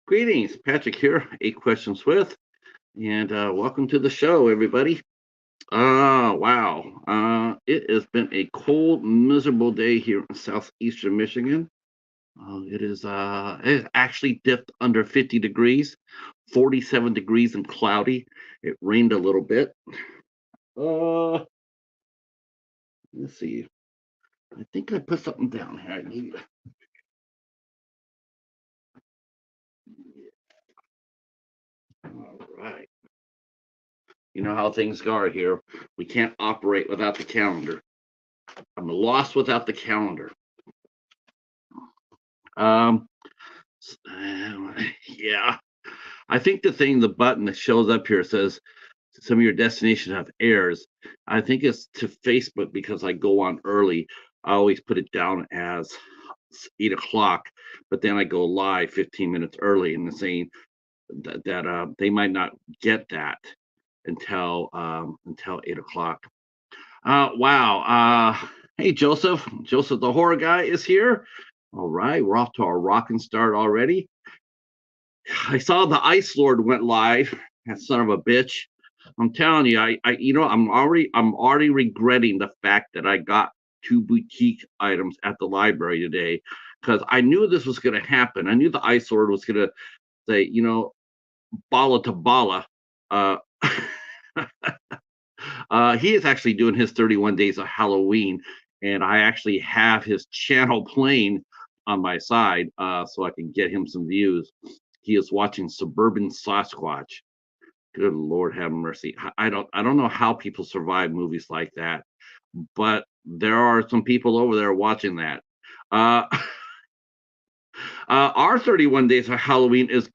Greetings, Patrick here, 8 Questions with, and welcome to the show, everybody. Wow. It has been a cold, miserable day here in southeastern Michigan. It has actually dipped under 50 degrees, 47 degrees and cloudy. It rained a little bit. Uh, let's see. I think I put something down here. I need. All right. You know how things are here. We can't operate without the calendar. I'm lost without the calendar. Um, yeah, I think the button that shows up here says some of your destinations have airs. I think it's to Facebook because I go on early. I always put it down as 8 o'clock, but then I go live 15 minutes early and saying that they might not get that until 8 o'clock. Wow. Hey, Joseph. Joseph, the horror guy, is here. All right, we're off to our rocking start already. I saw the Ice Lord went live. That son of a bitch. I'm telling you, I'm already regretting the fact that I got 2 boutique items at the library today because I knew this was going to happen. I knew the Ice Lord was going to say, bala to bala. Uh, he is actually doing his 31 days of Halloween, and I actually have his channel playing on my side so I can get him some views. He is watching Suburban Sasquatch. Good Lord, have mercy. I don't know how people survive movies like that, but there are some people over there watching that. Uh, our 31 days of Halloween is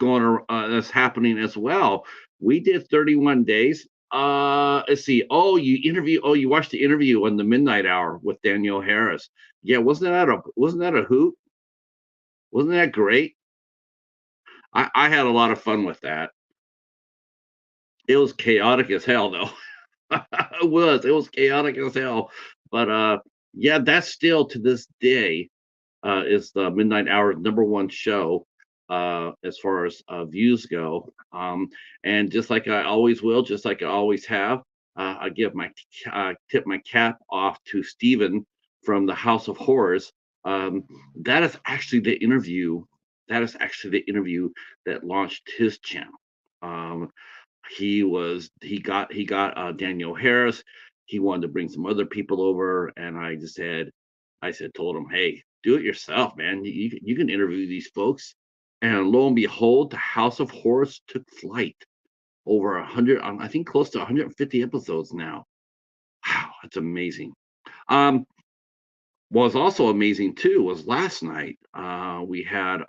happening as well. We did 31 days. Let's see. You watched the interview on the Midnight Hour with Danielle Harris. Yeah, wasn't that a hoot? Wasn't that great? I had a lot of fun with that. It was chaotic as hell, though. It was chaotic as hell. But yeah, that's still to this day is the Midnight Hour's #1 show as far as views go. And just like I always will, just like I always have, I tip my cap off to Steven from the House of Horrors. That is actually the interview. That is actually the interview that launched his channel. Um, he got Daniel Harris. He wanted to bring some other people over, and told him, hey, do it yourself, man. You can interview these folks. And lo and behold, the House of Horrors took flight over 100, I think close to 150 episodes now. Wow, that's amazing. Um, what was also amazing too was last night. We had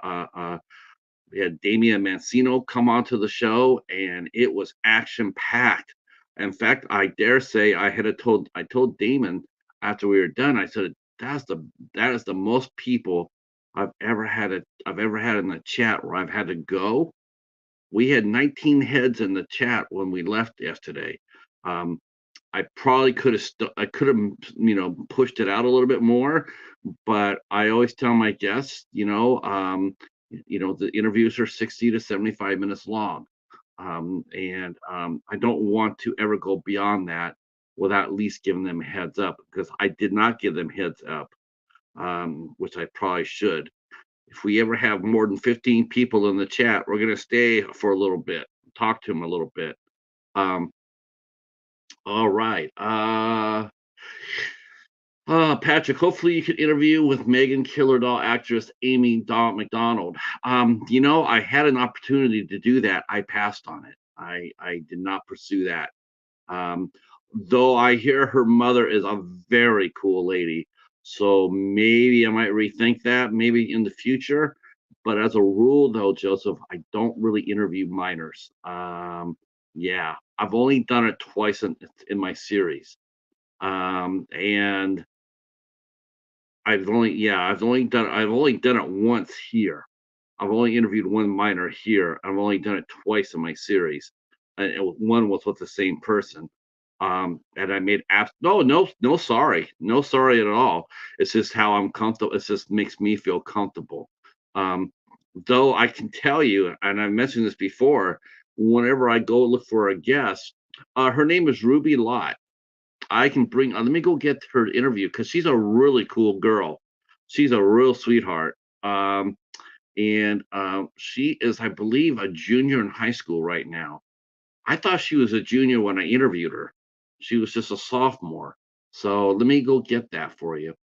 Damian Mancino come onto the show, and it was action packed. In fact, I dare say I told Damon after we were done. I said that is the most people I've ever had in the chat where I've had to go. We had 19 heads in the chat when we left yesterday. Um, I probably could have pushed it out a little bit more, but I always tell my guests, the interviews are 60 to 75 minutes long. And I don't want to ever go beyond that without at least giving them a heads up, because I did not give them heads up, which I probably should. If we ever have more than 15 people in the chat, we're going to stay for a little bit, talk to them a little bit. Um, all right. Patrick, hopefully you could interview with Megan Killer Doll actress Amy Dawn McDonald. I had an opportunity to do that. I passed on it. I did not pursue that. Um, though I hear her mother is a very cool lady. So maybe I might rethink that, maybe in the future. But as a rule, though, Joseph, I don't really interview minors. Yeah, I've only done it twice in my series. And I've only done it once here. I've only interviewed one minor here. I've only done it twice in my series, and one was with the same person. And I made no sorry, no sorry at all. It's just how I'm comfortable. It just makes me feel comfortable. Um, Though I can tell you, and I mentioned this before, whenever I go look for a guest, her name is Ruby Lott. I can bring. Let me go get her interview because she's a really cool girl. She's a real sweetheart. And she is, I believe, a junior in high school right now. I thought she was a junior when I interviewed her. She was just a sophomore. So let me go get that for you.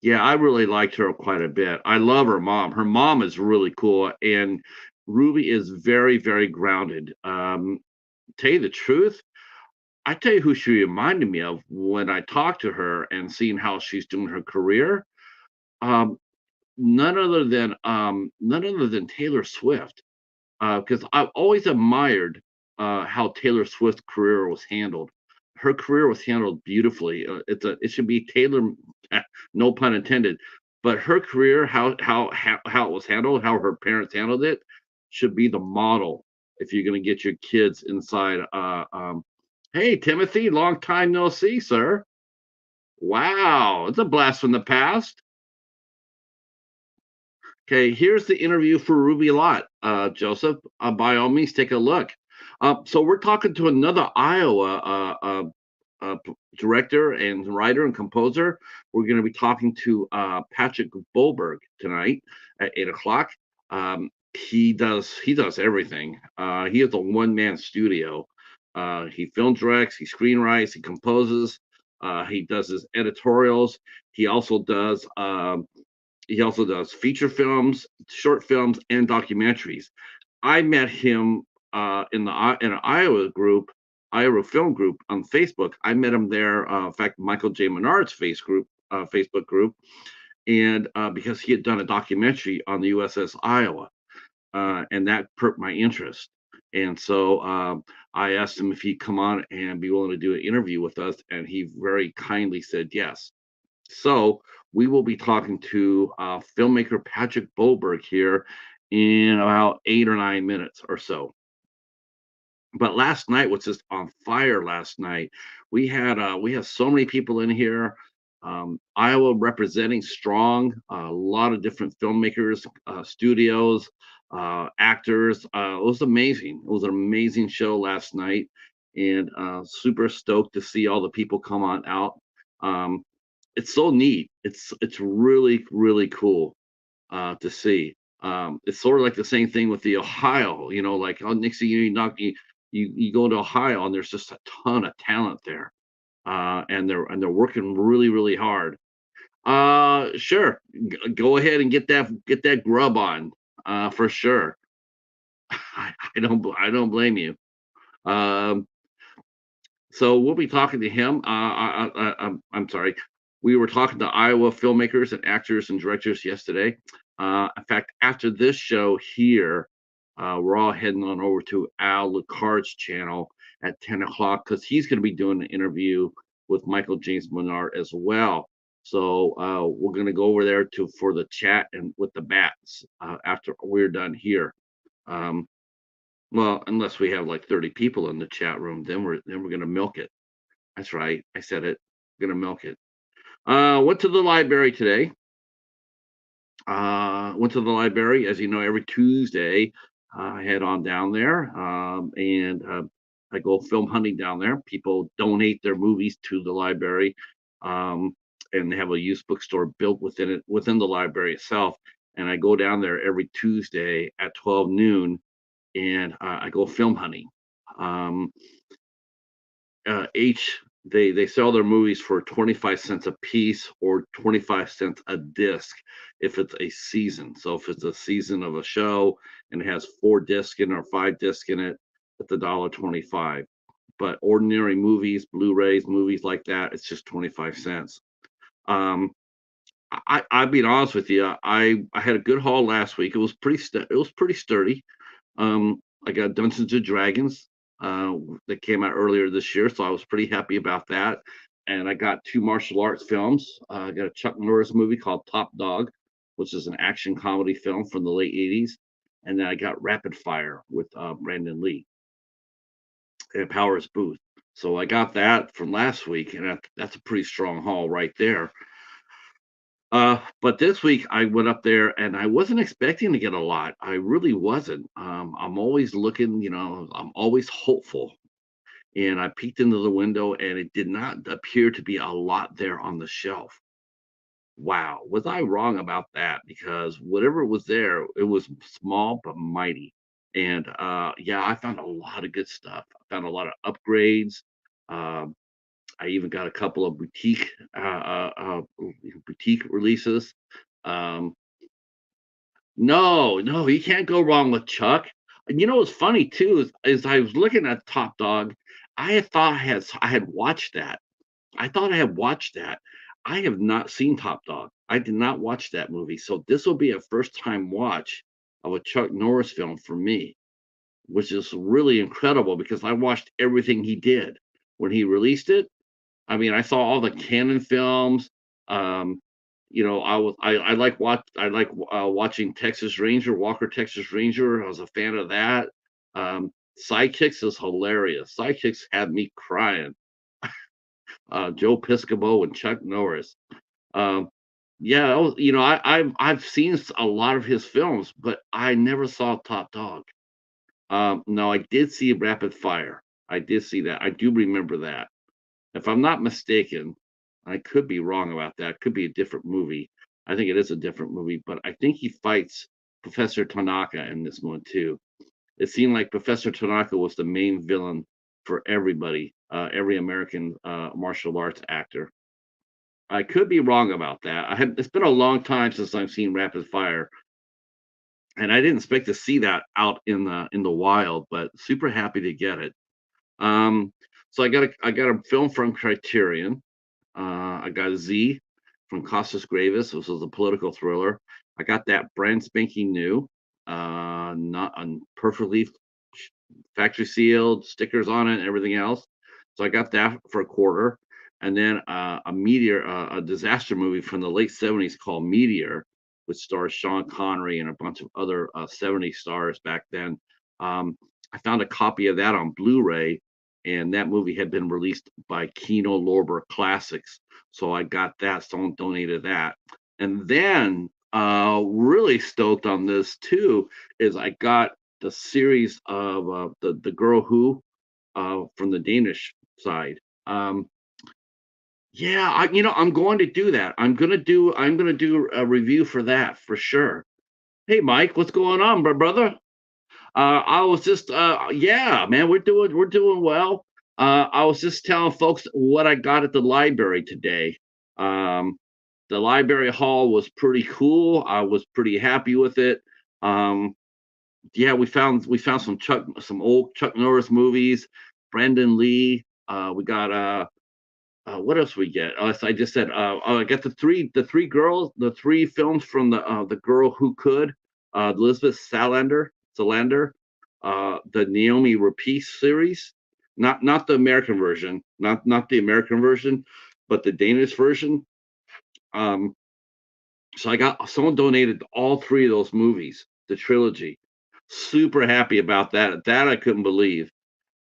Yeah, I really liked her quite a bit. I love her mom. Her mom is really cool, and Ruby is very, very grounded. Tell you the truth, I tell you who she reminded me of when I talked to her and seeing how she's doing her career. Um, none other than Taylor Swift. Because I've always admired how Taylor Swift's career was handled. Her career was handled beautifully. It should be Taylor, no pun intended, but her career, how it was handled, how her parents handled it, should be the model if you're going to get your kids inside. Hey Timothy, long time no see, sir. Wow, it's a blast from the past. Okay, here's the interview for Ruby Lott, Joseph. By all means, take a look. So we're talking to another Iowa director and writer and composer. We're going to be talking to Patrick Boberg tonight at 8 o'clock. He does everything. He has a one man studio. He film directs, he screenwrites, he composes. He does his editorials. He also does feature films, short films, and documentaries. I met him in an Iowa film group on Facebook. I met him there. In fact, Michael J. Menard's Facebook group, and because he had done a documentary on the USS Iowa, and that perked my interest. And so I asked him if he'd come on and be willing to do an interview with us, and he very kindly said yes. So we will be talking to filmmaker Patrick Boberg here in about 8 or 9 minutes or so. But last night was just on fire. Last night we had so many people in here. Iowa representing strong, a lot of different filmmakers, studios, actors. It was amazing. It was an amazing show last night, and super stoked to see all the people come on out. Um, it's so neat. It's really really cool to see. It's sort of like the same thing with the Ohio. Like next thing you go to Ohio and there's just a ton of talent there, and they're working really really hard. Sure, go ahead and get that grub on, for sure. I don't blame you. Um, So we'll be talking to him. I'm sorry. We were talking to Iowa filmmakers and actors and directors yesterday. In fact, after this show here, we're all heading on over to Al Lucard's channel at 10 o'clock because he's going to be doing an interview with Michael James Menard as well. So we're going to go over there for the chat and with the bats after we're done here. Um, well, unless we have like 30 people in the chat room, then we're gonna milk it. That's right. I said it. We're gonna milk it. Went to the library today. Went to the library, as you know, every Tuesday. I head on down there, and I go film hunting down there. People donate their movies to the library, and they have a used bookstore built within the library itself. And I go down there every Tuesday at 12 noon, and I go film hunting. Um, each they sell their movies for 25 cents a piece or 25 cents a disc if it's a season. So if it's a season of a show and it has 4 discs in or 5 discs in it, it's $1.25. But ordinary movies, Blu-rays, movies like that, it's just 25 cents. Um, I'll be honest with you. I had a good haul last week. It was pretty sturdy. I got Dungeons and Dragons that came out earlier this year, so I was pretty happy about that. And I got 2 martial arts films. I got a Chuck Norris movie called Top Dog, which is an action comedy film from the late '80s. And then I got Rapid Fire with Brandon Lee and Powers Booth. So I got that from last week, and that's a pretty strong haul right there. But this week I went up there and I wasn't expecting to get a lot. I really wasn't. I'm always looking, I'm always hopeful. And I peeked into the window and it did not appear to be a lot there on the shelf. Wow, was I wrong about that? Because whatever was there, it was small but mighty. And yeah, I found a lot of good stuff. I found a lot of upgrades. Um, I even got a couple of boutique releases. Um, no, you can't go wrong with Chuck. And what's funny too is I was looking at Top Dog. I had thought I had watched that. I thought I had watched that. I have not seen Top Dog. I did not watch that movie. So this will be a first time watch of a Chuck Norris film for me, which is really incredible because I watched everything he did when he released it. I mean, I saw all the Canon films. Um, I like watching Texas Ranger, Walker Texas Ranger. I was a fan of that. Sidekicks is hilarious. Sidekicks had me crying. Joe Piscopo and Chuck Norris. Um, yeah, I've seen a lot of his films, but I never saw Top Dog. No, I did see Rapid Fire. I did see that. I do remember that. If I'm not mistaken, I could be wrong about that. Could be a different movie. I think it is a different movie, but I think he fights Professor Tanaka in this one too. It seemed like Professor Tanaka was the main villain for everybody, every American martial arts actor. I could be wrong about that. It's been a long time since I've seen Rapid Fire, and I didn't expect to see that out in the wild, but super happy to get it. Um, so I got a film from Criterion. I got a Z from Costas Gravis. This was a political thriller. I got that brand spanking new, not perfectly factory sealed, stickers on it, and everything else. So I got that for a quarter. And then a disaster movie from the late 70s called Meteor, which stars Sean Connery and a bunch of other 70s stars back then. Um, I found a copy of that on Blu-ray, and that movie had been released by Kino Lorber Classics. So I got that. Someone donated that. And then really stoked on this too is I got the series of the Girl Who from the Danish side. Yeah, I'm going to do that. I'm gonna do a review for that for sure. Hey, Mike, what's going on, brother? I was just yeah, man, we're doing well. I was just telling folks what I got at the library today. Um, the library hall was pretty cool. I was pretty happy with it. Um, yeah, we found some old Chuck Norris movies. Brandon Lee. We got what else we get? So I just said I got the three films from the Girl Who Could, Elizabeth Salander, the Naomi Rapace series, not the American version, not the American version, but the Danish version. Um, so I got someone donated all three of those movies, the trilogy. Super happy about that. That I couldn't believe.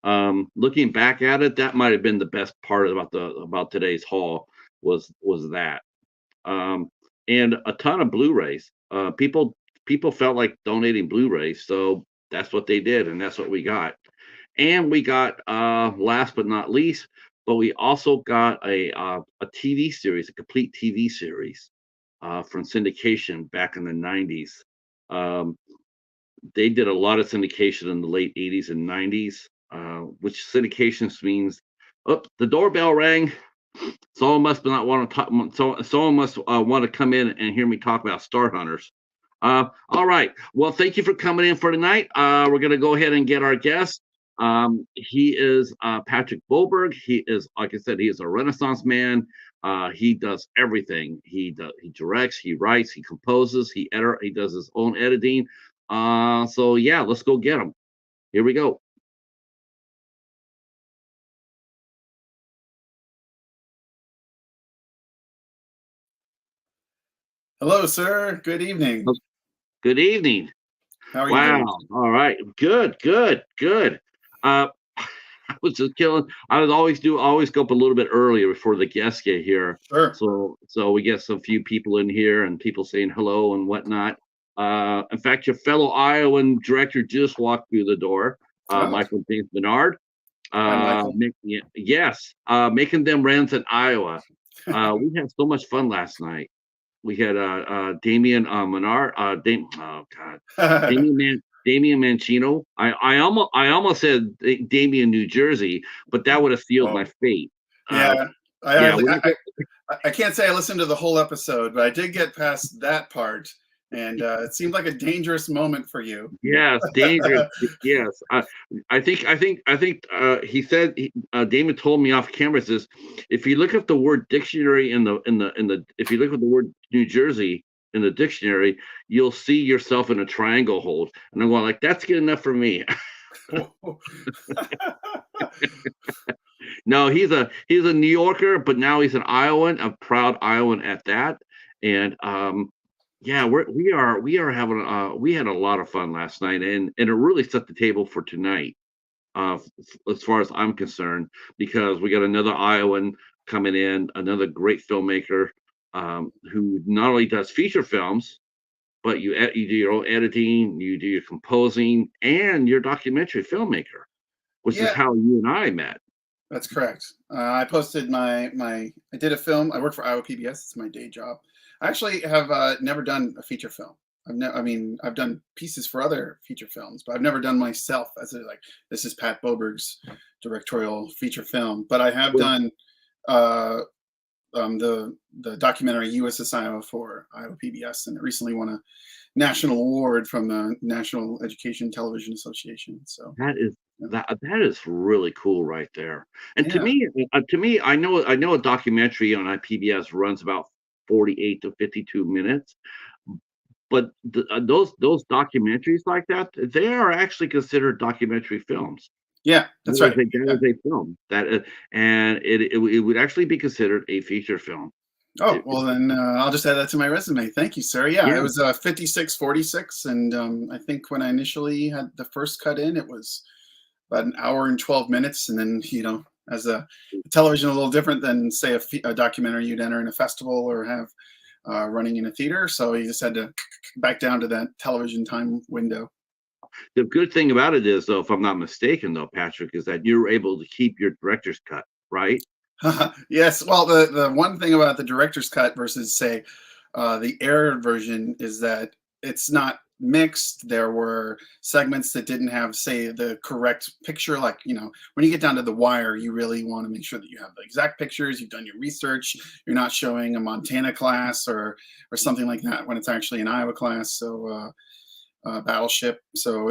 Looking back at it, that might have been the best part about today's haul was that. Um, and a ton of Blu-rays. People felt like donating Blu-rays, so that's what they did, and that's what we got. And we got last but not least, but we also got a TV series, a complete TV series from syndication back in the 90s. Um, they did a lot of syndication in the late 80s and 90s, which syndications means, oh, the doorbell rang. Someone must not want to talk. Someone must want to come in and hear me talk about Star Hunters. All right. Well, thank you for coming in for tonight. We're going to go ahead and get our guest. He is Patrick Boberg. He is, like I said, he is a Renaissance man. He does everything. He directs, he writes, he composes, he does his own editing. So yeah, let's go get him. Here we go. Hello, sir. Good evening. Good evening. How are you Wow. doing? All right. Good. Uh, I was just killing. I would always go up a little bit earlier before the guests get here. Sure. So we get some few people in here and people saying hello and whatnot. In fact, your fellow Iowan director just walked through the door, Oh, Michael James Bernard. hi, Michael. Yes, making them rants in Iowa. We had so much fun last night. We had Damian Menard, oh God, Damian Mancino. I almost said Damian, New Jersey, but that would have sealed my Oh, fate. yeah. Yeah, we I can't say I listened to the whole episode, but I did get past that part, and it seemed like a dangerous moment for you. yes, dangerous. Yes, I think he said Damon told me off camera says if you look at the word dictionary if you look at the word New Jersey in the dictionary, you'll see yourself in a triangle hold, and I'm going like that's good enough for me. No, he's a New Yorker, but now he's an Iowan, a proud Iowan at that, and yeah, we are having we had a lot of fun last night, and it really set the table for tonight. As far as I'm concerned, because we got another Iowan coming in, another great filmmaker, who not only does feature films, but you do your own editing, you do your composing, and you're a documentary filmmaker, which is Yeah, how you and I met. that's correct. I posted I did a film. I work for Iowa PBS. It's my day job. I actually have never done a feature film. I mean, I've done pieces for other feature films, but I've never done myself as a like. This is Pat Boberg's directorial feature film. But I have Well, done uh, the documentary USS Iowa for Iowa PBS, and it recently won a national award from the National Education Television Association. So that is yeah, that is really cool right there. And yeah. to me, I know a documentary on PBS runs about 48 to 52 minutes, but those documentaries like that, they are actually considered documentary films. Yeah, That that's is right. a that Yeah. is a film that and it would actually be considered a feature film. Oh, It, well then I'll just add that to my resume. Thank you, sir. Yeah, it yeah, was 56:46, and I think when I initially had the first cut in, it was about an hour and 12 minutes, and then as a television a little different than say a documentary you'd enter in a festival or have running in a theater, so you just had to back down to that television time window. the good thing about it is, though, if I'm not mistaken, though, Patrick, is that you're able to keep your director's cut, right? Yes, well, the one thing about the director's cut versus say the air version is that it's not mixed. There were segments that didn't have, say, the correct picture. Like, when you get down to The Wire, you really want to make sure that you have the exact pictures. You've done your research. You're not showing a Montana class or something like that when it's actually an Iowa class. So battleship. So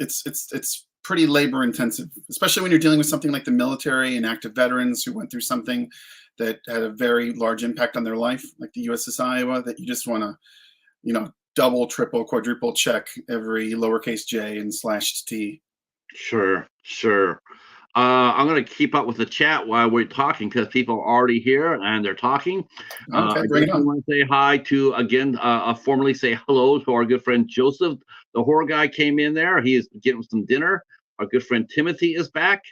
it's pretty labor intensive, especially when you're dealing with something like the military and active veterans who went through something that had a very large impact on their life, like the USS Iowa, that you just want to, double, triple, quadruple check every lowercase j and slashed t. Sure, sure. I'm going to keep up with the chat while we're talking because people are already here and they're talking. Okay, I bring it definitely on. want to say hi to, again, formally say hello to our good friend Joseph. The horror guy came in there. He is getting some dinner. Our good friend Timothy is back.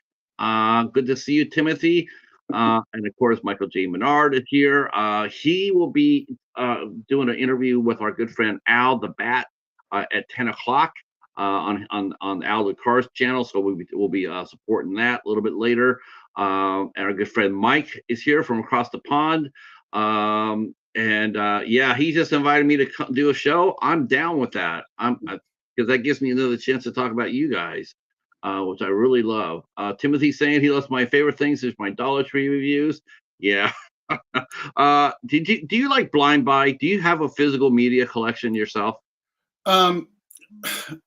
Good to see you, Timothy. And of course, Michael J. Menard is here. He will be doing an interview with our good friend Al the Bat at 10 o'clock. On Al the Cars channel, so we'll be supporting that a little bit later. And our good friend Mike is here from across the pond, and yeah, he just invited me to do a show. I'm down with that. Because that gives me another chance to talk about you guys, which I really love. Timothy saying he loves my favorite things is my Dollar Tree reviews. Yeah. Do you like Blind Buy? Do you have a physical media collection yourself? Um,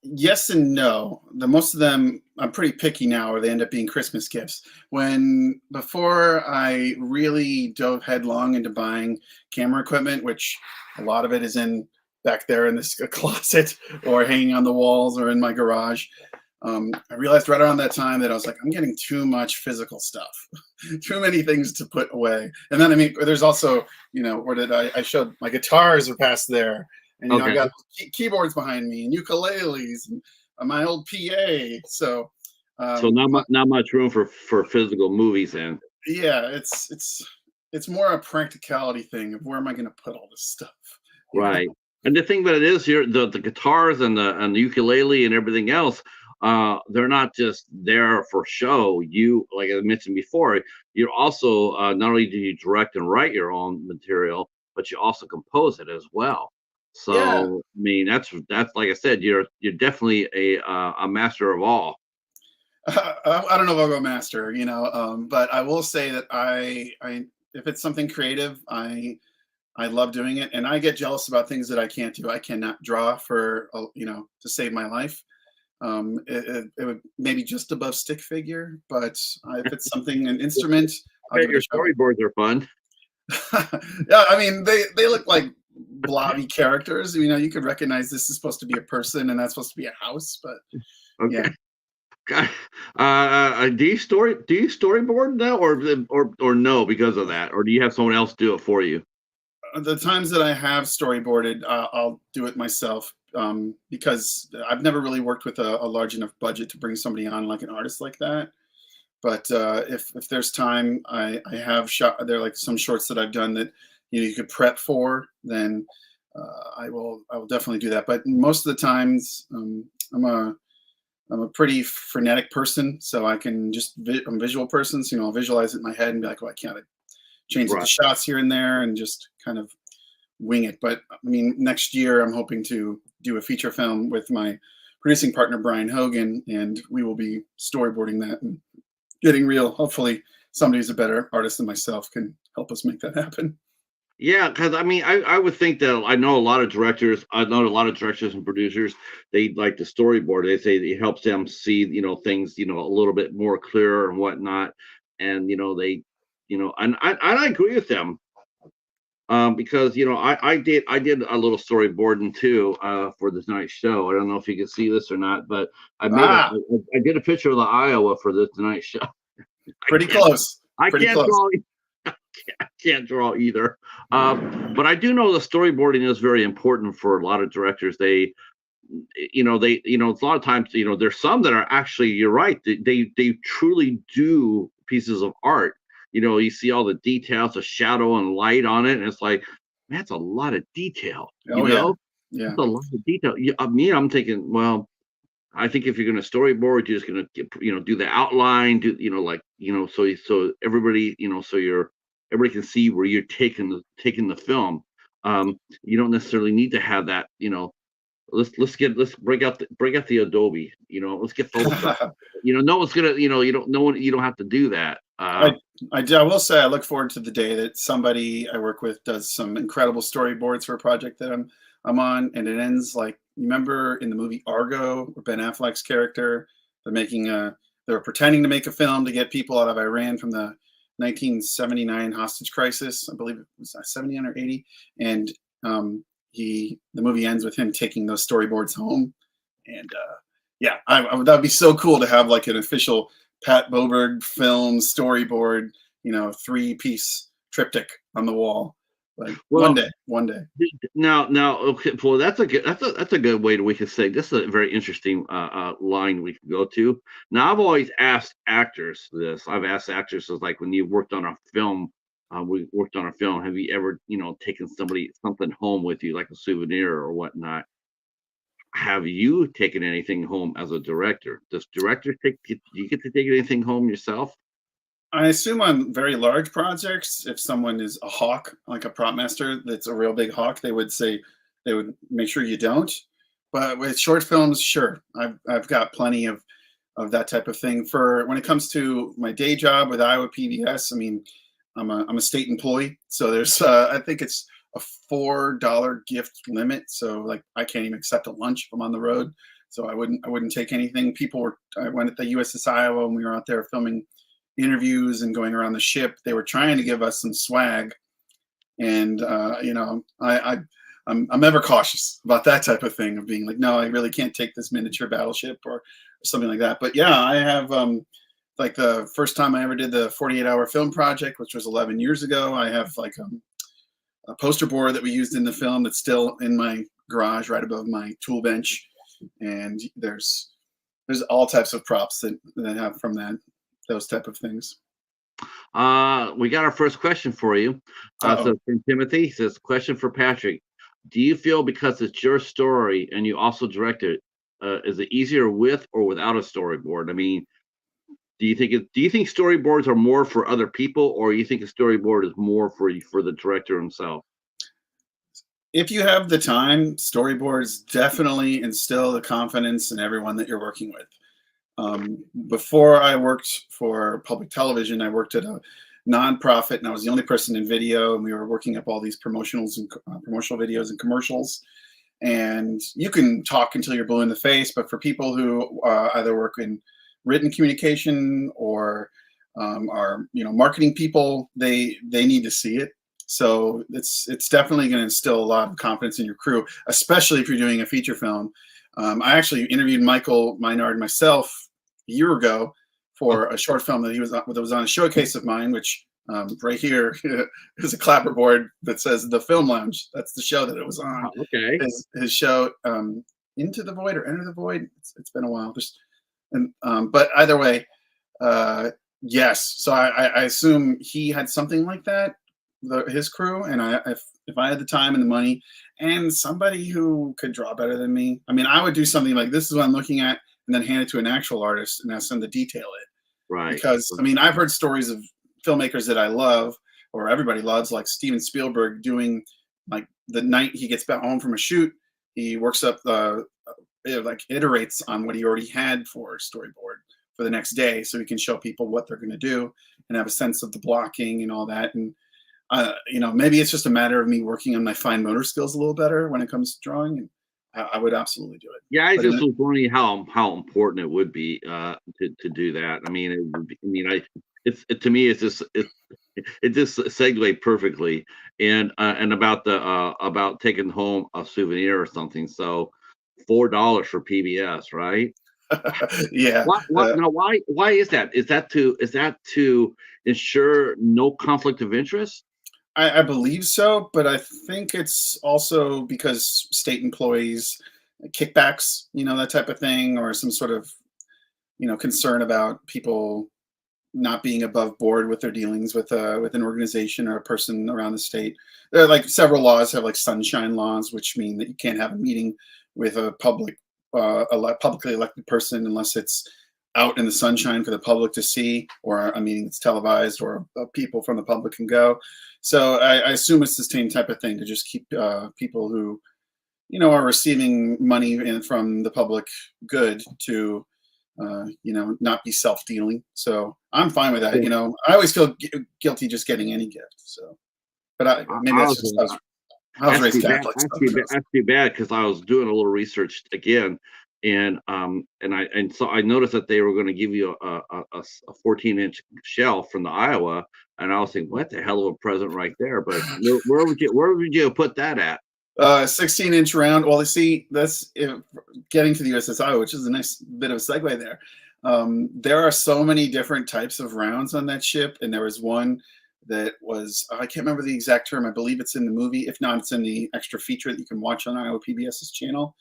yes and no. Most of them I'm pretty picky now, or they end up being Christmas gifts. When before I really dove headlong into buying camera equipment, which a lot of it is in back there in this closet or hanging on the walls or in my garage. I realized right around that time that I was like, I'm getting too much physical stuff, too many things to put away. And then, I mean, there's also, I showed my guitars are past there. And, I Okay. got keyboards behind me and ukuleles and my old PA. So So not much room for physical movies then. Yeah, it's more a practicality thing of where am I going to put all this stuff, you know? Right. And the thing about it is here, the guitars and the ukulele and everything else, they're not just there for show. You, like I mentioned before, you're also not only do you direct and write your own material, but you also compose it as well. Yeah. So I mean, that's like I said, you're definitely a master of all. I don't know if I'll go master, but I will say that if it's something creative, I love doing it, and I get jealous about things that I can't do. I cannot draw to save my life. It would maybe just above stick figure, but if it's something, an instrument, I I'll bet give it your a shot. storyboards are fun. Yeah, I mean they look like blobby characters. You could recognize this is supposed to be a person and that's supposed to be a house, but yeah. Okay. God, do you storyboard now, or no because of that, or do you have someone else do it for you? The times that I have storyboarded, I'll do it myself because I've never really worked with a large enough budget to bring somebody on like an artist like that. But if there's time, I have shot. There are like some shorts that I've done that you could prep for. Then I will definitely do that. But most of the times, I'm a pretty frenetic person, so I can I'm a visual person, so I'll visualize it in my head and be like, well, I can't change the Right. shots here and there and just kind of wing it. But I mean, next year I'm hoping to do a feature film with my producing partner Brian Hogan, and we will be storyboarding that and getting real. Hopefully, somebody who's a better artist than myself can help us make that happen. Yeah, because I mean, I would think that I know a lot of directors. I know a lot of directors and producers. They like the storyboard. They say it helps them see, things, a little bit more clearer and whatnot. And and I agree with them. Because I did a little storyboarding too for the Tonight Show. I don't know if you can see this or not, but Ah, I did a picture of the Iowa for the Tonight Show. I pretty can't close. I Pretty can't close. draw. I can't draw either. But I do know the storyboarding is very important for a lot of directors. A lot of times, there's some that are actually, you're right, they truly do pieces of art. You see all the details, the shadow and light on it, and it's like, man, that's a lot of detail. Oh yeah, yeah. That's a lot of detail. I'm thinking, well, I think if you're going to storyboard, you're just going to do the outline, so everybody, everybody can see where you're taking the film. You don't necessarily need to have that. Let's break out the Adobe. Let's get Photoshop. No one's gonna. You don't have to do that. I will say I look forward to the day that somebody I work with does some incredible storyboards for a project that I'm on, and it ends like, you remember in the movie Argo, where Ben Affleck's character, they were pretending to make a film to get people out of Iran from the 1979 hostage crisis. I believe it was 79 or 80, and the movie ends with him taking those storyboards home, and yeah, that would be so cool to have like an official Pat Boberg film storyboard, 3-piece triptych on the wall. Like Well, one day. now, okay. Well, that's a good way we could say this is a very interesting line we can go to. Now, I've always asked actors this. I've asked actors, like when you worked on a film, we worked on a film. Have you ever, taken something home with you, like a souvenir or whatnot? Have you taken anything home as a director? Does directors do you get to take anything home yourself? I assume on very large projects, if someone is a hawk, like a prop master that's a real big hawk, they would make sure you don't. But with short films, sure, I've got plenty of that type of thing. For when it comes to my day job with Iowa PBS, I mean, I'm a state employee, so there's I think it's a $4 gift limit. So like I can't even accept a lunch if I'm on the road. So I wouldn't take anything. I went at the USS Iowa and we were out there filming interviews and going around the ship. They were trying to give us some swag, and I'm ever cautious about that type of thing, of being like, no, I really can't take this miniature battleship or something like that. But yeah, I have like the first time I ever did the 48-hour film project, which was 11 years ago. I have like a poster board that we used in the film that's still in my garage right above my tool bench, and there's There's all types of props that have from those type of things. We got our first question for you. So Uh-oh. from Timothy, he says, question for Patrick. Do you feel because it's your story and you also direct it, is it easier with or without a storyboard? I mean, do you think storyboards are more for other people, or you think a storyboard is more for the director himself? If you have the time, storyboards definitely instill the confidence in everyone that you're working with. Before I worked for public television, I worked at a nonprofit, and I was the only person in video, and we were working up all these promotionals and promotional videos and commercials. And you can talk until you're blue in the face, but for people who either work in written communication or are marketing people, they need to see it. So it's definitely going to instill a lot of confidence in your crew, especially if you're doing a feature film. I actually interviewed Michael Minard myself a year ago for a short film that was on a showcase of mine, which right here is a clapperboard that says The Film Lounge. That's the show that it was on. Okay. His show, Into the Void or Enter the Void. It's been a while. But either way, yes. So I assume he had something like that, his crew, and if I had the time and the money and somebody who could draw better than me, I mean, I would do something like, this is what I'm looking at, and then hand it to an actual artist and ask them to detail it. Right. Because I mean, I've heard stories of filmmakers that I love, or everybody loves, like Steven Spielberg, doing, like, the night he gets back home from a shoot, he works up like iterates on what he already had for storyboard for the next day, so he can show people what they're going to do and have a sense of the blocking and all that. And maybe it's just a matter of me working on my fine motor skills a little better when it comes to drawing, and I would absolutely do it. Yeah, I just was wondering how important it would be to do that. I mean, to me, it just segued perfectly, and about taking home a souvenir or something. So $4 for PBS, right? Yeah. Why is that? Is that to ensure no conflict of interest? I believe so, but I think it's also because state employees, kickbacks, that type of thing, or some sort of, concern about people not being above board with their dealings with an organization or a person around the state. There are, like, several laws have, like, sunshine laws, which mean that you can't have a meeting with a publicly elected person unless it's out in the sunshine for the public to see, or a meeting that's televised, or people from the public can go. So I assume it's the same type of thing, to just keep people who, are receiving money from the public good to, not be self-dealing. So I'm fine with that. I always feel guilty just getting any gift. So, but maybe that's just I was raised Catholic. That's too bad, because I was doing a little research again, and so I noticed that they were going to give you a 14-inch shell from the Iowa, and I was thinking, what the hell of a present right there? But where would you put that at? 16-inch round. Well, see, that's getting to the USS Iowa, which is a nice bit of a segue there. There are so many different types of rounds on that ship, and there was one that was, I can't remember the exact term. I believe it's in the movie. If not, it's in the extra feature that you can watch on Iowa PBS's channel.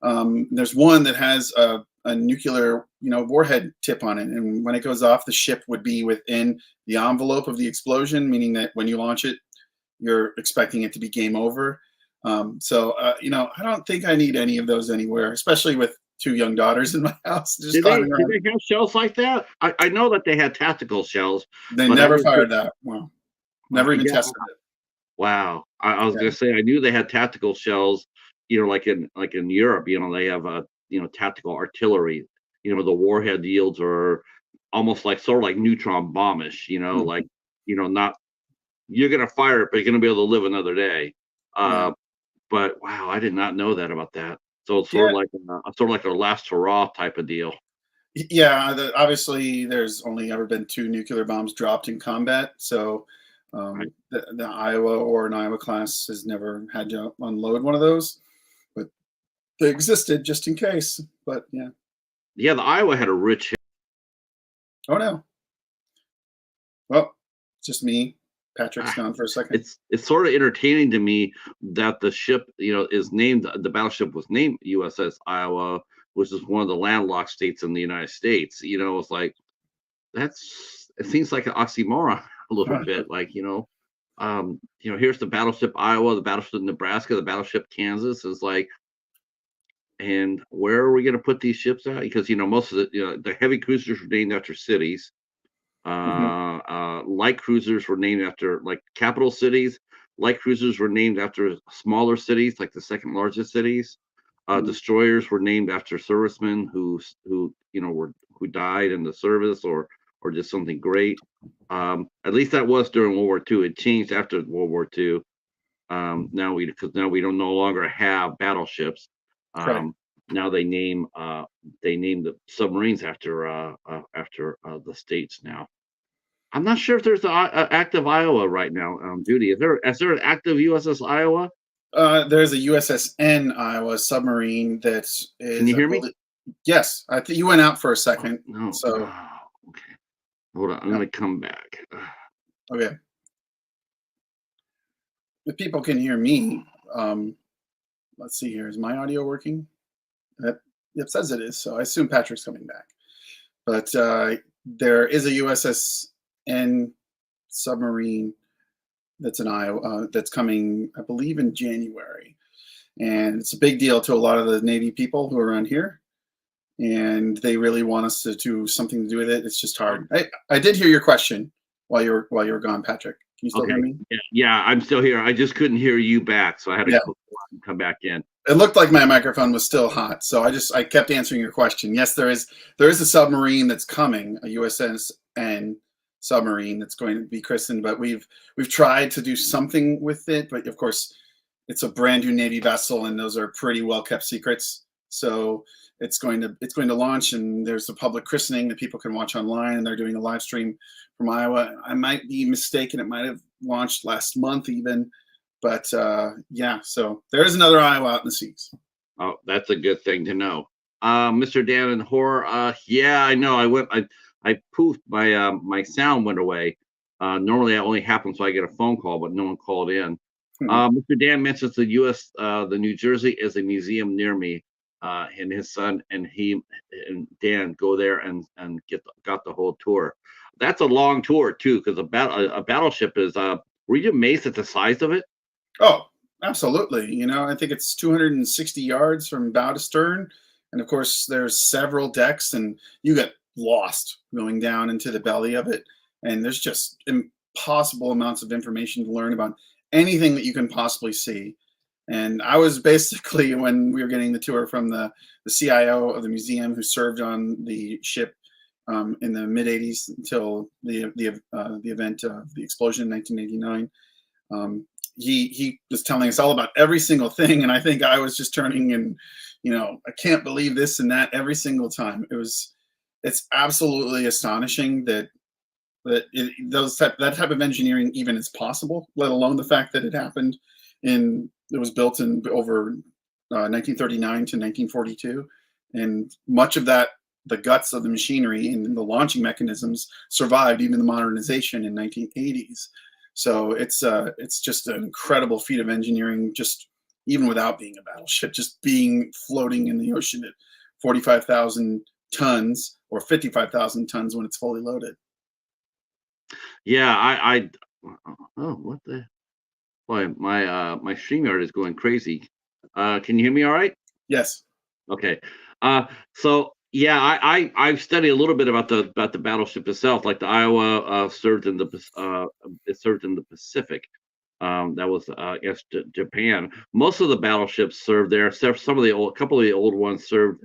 There's one that has a nuclear, warhead tip on it, and when it goes off, the ship would be within the envelope of the explosion, meaning that when you launch it, you're expecting it to be game over. So I don't think I need any of those anywhere, especially with 2 young daughters in my house. Did they have shells like that? I know that they had tactical shells. They never fired that. Well, never even tested it. Wow. I was going to say, I knew they had tactical shells, like in Europe, they have tactical artillery. The warhead yields are almost like sort of like neutron bombish, like, not, you're going to fire it, but you're going to be able to live another day. But wow, I did not know that about that. So it's sort of like a last hurrah type of deal. Yeah, obviously there's only ever been 2 nuclear bombs dropped in combat. So Right. the Iowa or an Iowa class has never had to unload one of those, but they existed just in case. But yeah. Yeah, the Iowa had a rich. Oh no. Well, it's just me. Patrick's gone for a second. It's sort of entertaining to me that the ship, is named, the battleship was named USS Iowa, which is one of the landlocked states in the United States. It's like it seems like an oxymoron a little bit. Like, here's the battleship Iowa, the battleship Nebraska, the battleship Kansas. Is like, and where are we going to put these ships at? Because most of the heavy cruisers were named after cities. Light cruisers were named after like capital cities. Light cruisers were named after smaller cities, like the second largest cities. Destroyers were named after servicemen who died in the service or just something great. At least that was during World War II. It changed after World War II. Because now we don't no longer have battleships. Now they name the submarines after the states now. I'm not sure if there's an active Iowa right now, Judy. Is there an active USS Iowa? There's a USS Iowa submarine that is. Can you hear me? Yes, I think you went out for a second. No. So okay. Hold on, I'm gonna come back. Okay. If people can hear me, let's see here. Is my audio working? It says it is, so I assume Patrick's coming back. But there is a USS submarine that's in Iowa that's coming, I believe, in January, and it's a big deal to a lot of the Navy people who are around here, and they really want us to do something to do with it. It's just hard. I did hear your question while you were gone, Patrick. Can you still hear me? Yeah, I'm still here. I just couldn't hear you back, so I had to come back in. It looked like my microphone was still hot, so I kept answering your question. Yes, there is a submarine that's coming, a USS submarine that's going to be christened, but we've tried to do something with it, but of course it's a brand new Navy vessel, and those are pretty well kept secrets. So it's going to launch, and there's a public christening that people can watch online, and they're doing a live stream from Iowa. I might be mistaken; it might have launched last month even, but yeah. So there is another Iowa out in the seas. Oh, that's a good thing to know. Mr. Dan and Horror, yeah, I know. I poofed. My sound went away. Normally that only happens when I get a phone call, but no one called in. Mr. Dan mentions the New Jersey is a museum near me, and his son and Dan go there and got the whole tour. That's a long tour too, because a battleship is. Were you amazed at the size of it? Oh, absolutely. I think it's 260 yards from bow to stern, and of course there's several decks, and you get lost going down into the belly of it, and there's just impossible amounts of information to learn about anything that you can possibly see. And I was basically, when we were getting the tour from the CIO of the museum, who served on the ship in the mid 80s until the event of the explosion in 1989. He was telling us all about every single thing, and I think I was just turning and I can't believe this and that every single time. It's absolutely astonishing that that type of engineering even is possible, let alone the fact that it was built in over 1939 to 1942, and much of that, the guts of the machinery and the launching mechanisms, survived even the modernization in 1980s. So it's just an incredible feat of engineering, just even without being a battleship, just being floating in the ocean at 45,000 tons or 55,000 tons when it's fully loaded. Yeah, what the? Boy, my StreamYard is going crazy. Can you hear me all right? Yes. Okay. So yeah, I've studied a little bit about the battleship itself. Like the Iowa served in the Pacific. That was Japan. Most of the battleships served there. Some of a couple of the old ones served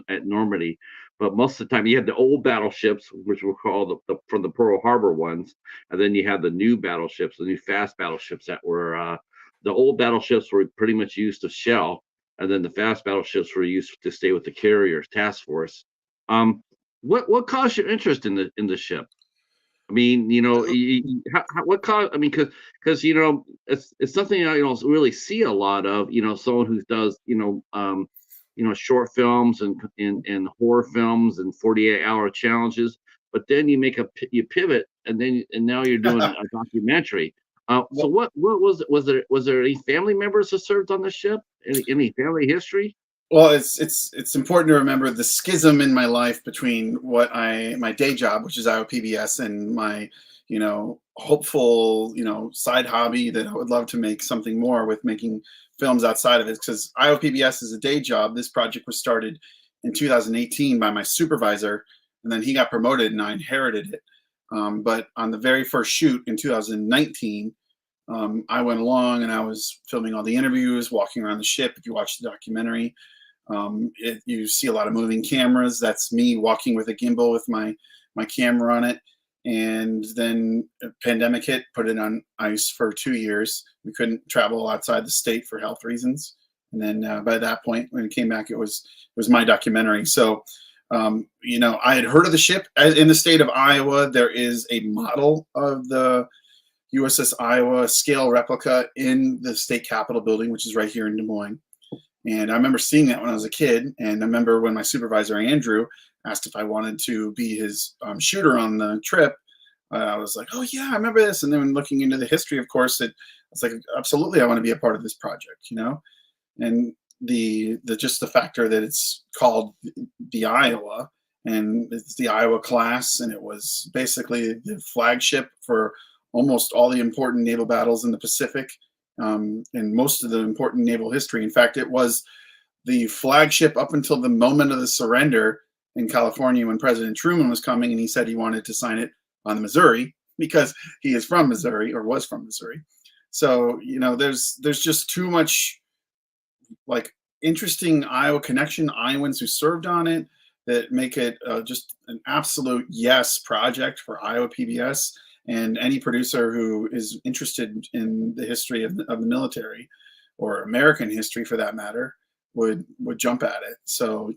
at Normandy. But most of the time, you had the old battleships, which were called from the Pearl Harbor ones, and then you had the new battleships, the new fast battleships that were the old battleships were pretty much used to shell, and then the fast battleships were used to stay with the carriers task force. What caused your interest in the ship? I mean, what caused? I mean, because it's something you don't really see a lot of. Someone who does short films and horror films and 48-hour challenges, but then you pivot and now you're doing a documentary. So what was there any family members that served on the ship? Any family history? Well, it's important to remember the schism in my life between my day job, which is Iowa PBS, and my hopeful side hobby that I would love to make something more with, making films outside of it. Because Iowa PBS is a day job. This project was started in 2018 by my supervisor, and then he got promoted, and I inherited it. But on the very first shoot in 2019. I went along and I was filming all the interviews, walking around the ship. If you watch the documentary, you see a lot of moving cameras. That's me walking with a gimbal with my camera on it. And then a pandemic hit, put it on ice for 2 years. We couldn't travel outside the state for health reasons. And then by that point, when it came back, it was my documentary. So I had heard of the ship. In the state of Iowa, there is a model of the USS Iowa scale replica in the state capitol building, which is right here in Des Moines. And I remember seeing that when I was a kid. And I remember when my supervisor, Andrew, asked if I wanted to be his shooter on the trip. I was like, oh, yeah, I remember this. And then looking into the history, of course, it's like, absolutely, I want to be a part of this project, And just the factor that it's called the Iowa, and it's the Iowa class, and it was basically the flagship for almost all the important naval battles in the Pacific, and most of the important naval history. In fact, it was the flagship up until the moment of the surrender in California when President Truman was coming, and he said he wanted to sign it on the Missouri because he is from Missouri, or was from Missouri. So, there's just too much like interesting Iowa connection, Iowans who served on it, that make it just an absolute yes project for Iowa PBS. And any producer who is interested in the history of the military, or American history for that matter, would jump at it. So,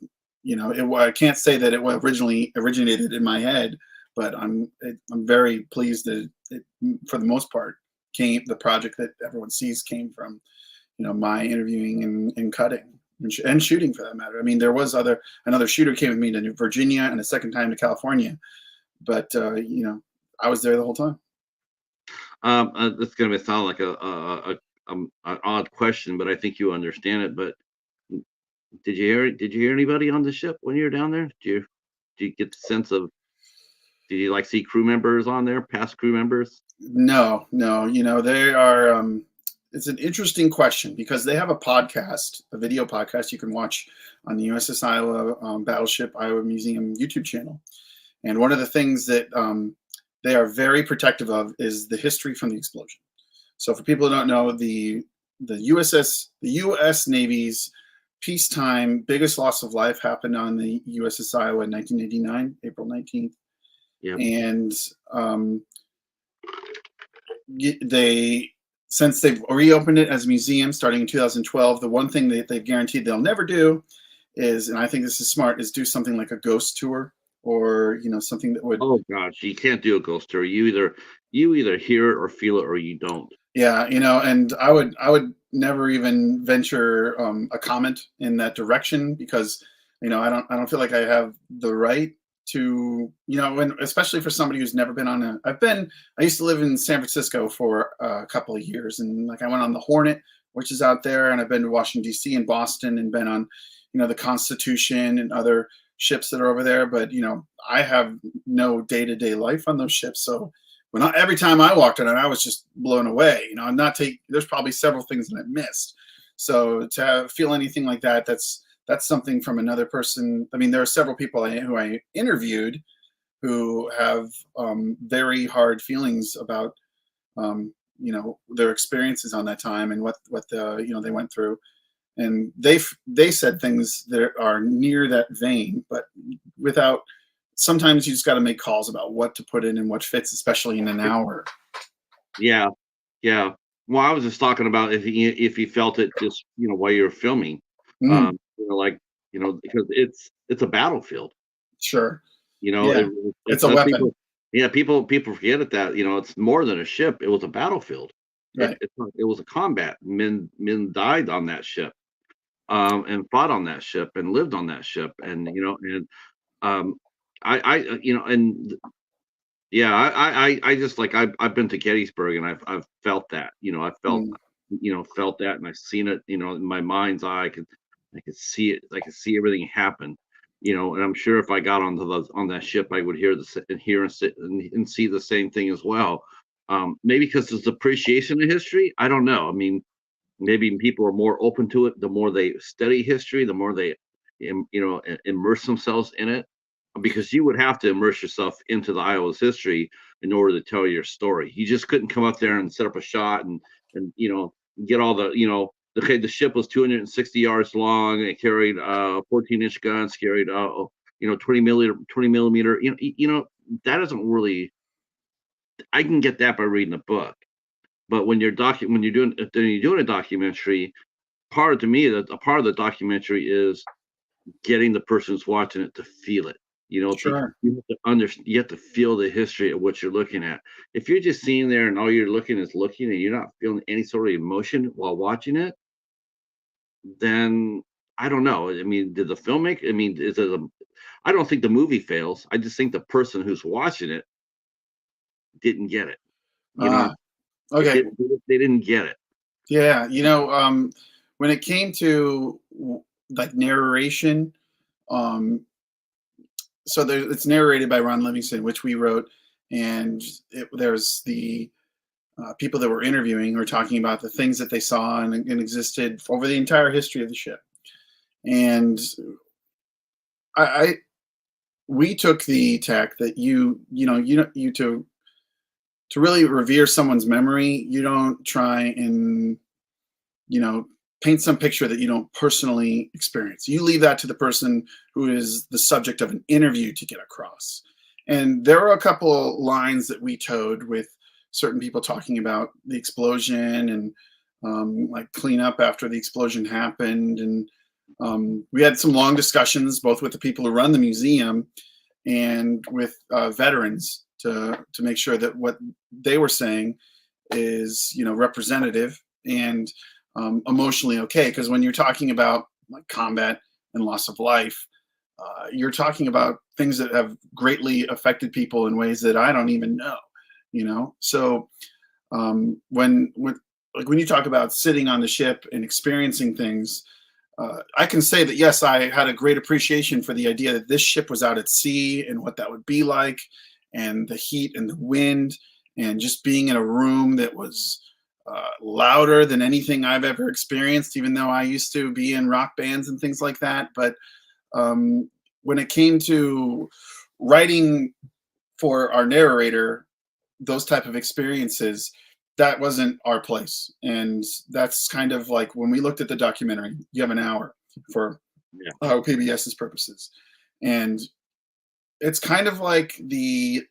I can't say that it originally originated in my head, but I'm very pleased that it, for the most part, the project that everyone sees came from, my interviewing and cutting and shooting for that matter. I mean, there was another shooter came with me to Virginia and a second time to California, but I was there the whole time. It's going to sound like an odd question, but I think you understand it. But did you hear anybody on the ship when you were down there? Did you get the sense of, did you see crew members on there, past crew members? No. They are. It's an interesting question because they have a podcast, a video podcast you can watch on the USS Iowa Battleship Iowa Museum YouTube channel. And one of the things that they are very protective of is the history from the explosion. So for people who don't know, the U.S. Navy's peacetime biggest loss of life happened on the USS Iowa in 1989, April 19th. Yeah. And since they've reopened it as a museum starting in 2012, the one thing that they've guaranteed they'll never do is, and I think this is smart, is do something like a ghost tour, or something that would. Oh gosh, you can't do a ghost tour. You either hear it or feel it, or you don't. Yeah, and I would never even venture a comment in that direction because I don't feel like I have the right to especially for somebody who's never been on I used to live in San Francisco for a couple of years, and I went on the Hornet, which is out there, and I've been to Washington D.C. and Boston, and been on the Constitution and other ships that are over there. But I have no day-to-day life on those ships, so every time I walked on it, I was just blown away. There's probably several things that I missed. So to feel anything like that, that's something from another person. I mean, there are several people who I interviewed who have very hard feelings about their experiences on that time and what they went through. And they said things that are near that vein, but sometimes you just got to make calls about what to put in and what fits, especially in an hour. Yeah. Well, I was just talking about if you felt it just while you were filming, because it's a battlefield. Sure. It's a weapon. People forget that it's more than a ship. It was a battlefield. Right. It was a combat. Men died on that ship, and fought on that ship and lived on that ship, and I just I've been to Gettysburg, and I've felt that. I felt felt that, and I've seen it in my mind's eye. I could see it. I could see everything happen, and I'm sure if I got on that ship, I would hear and see the same thing as well. Maybe because there's appreciation of history. I don't know. I mean, maybe people are more open to it the more they study history, the more they, immerse themselves in it. Because you would have to immerse yourself into the Iowa's history in order to tell your story. You just couldn't come up there and set up a shot and get all the okay, the ship was 260 yards long. It carried 14-inch guns, carried 20 millimeter. That doesn't really. I can get that by reading a book, but when you're doing a documentary, to me, that a part of the documentary is getting the person who's watching it to feel it. Sure. You have to feel the history of what you're looking at. If you're just sitting there and all you're looking and you're not feeling any sort of emotion while watching it, then I don't know. I mean, did the filmmaker? I mean, I don't think the movie fails. I just think the person who's watching it didn't get it. You know, Ah, okay. they didn't get it. Yeah. When it came to like narration, um, so it's narrated by Ron Livingston, which we wrote, and there's the people that were interviewing who were talking about the things that they saw and existed over the entire history of the ship. And I we took the tack that you to really revere someone's memory, you don't try and you know paint some picture that you don't personally experience. You leave that to the person who is the subject of an interview to get across. And there were a couple lines that we towed with certain people talking about the explosion and like clean up after the explosion happened. And we had some long discussions both with the people who run the museum and with veterans to make sure that what they were saying is representative and emotionally okay. Because when you're talking about like combat and loss of life, you're talking about things that have greatly affected people in ways that I don't even know. So when you talk about sitting on the ship and experiencing things, I can say that yes, I had a great appreciation for the idea that this ship was out at sea and what that would be like, and the heat and the wind, and just being in a room that was louder than anything I've ever experienced, even though I used to be in rock bands and things like that. But when it came to writing for our narrator, those type of experiences, that wasn't our place. And that's kind of like when we looked at the documentary, you have an hour for Yeah. PBS's purposes. And it's kind of like the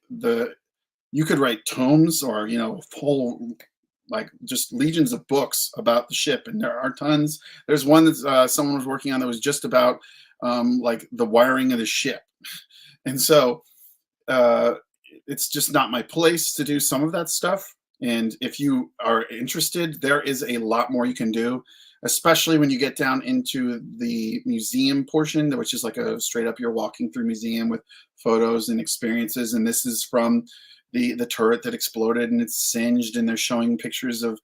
you could write tomes or whole like just legions of books about the ship, and there are tons. There's one that someone was working on that was just about like the wiring of the ship. And so it's just not my place to do some of that stuff. And if you are interested, there is a lot more you can do, especially when you get down into the museum portion, which is like a straight up, you're walking through museum with photos and experiences. And this is from the turret that exploded and it's singed, and they're showing pictures of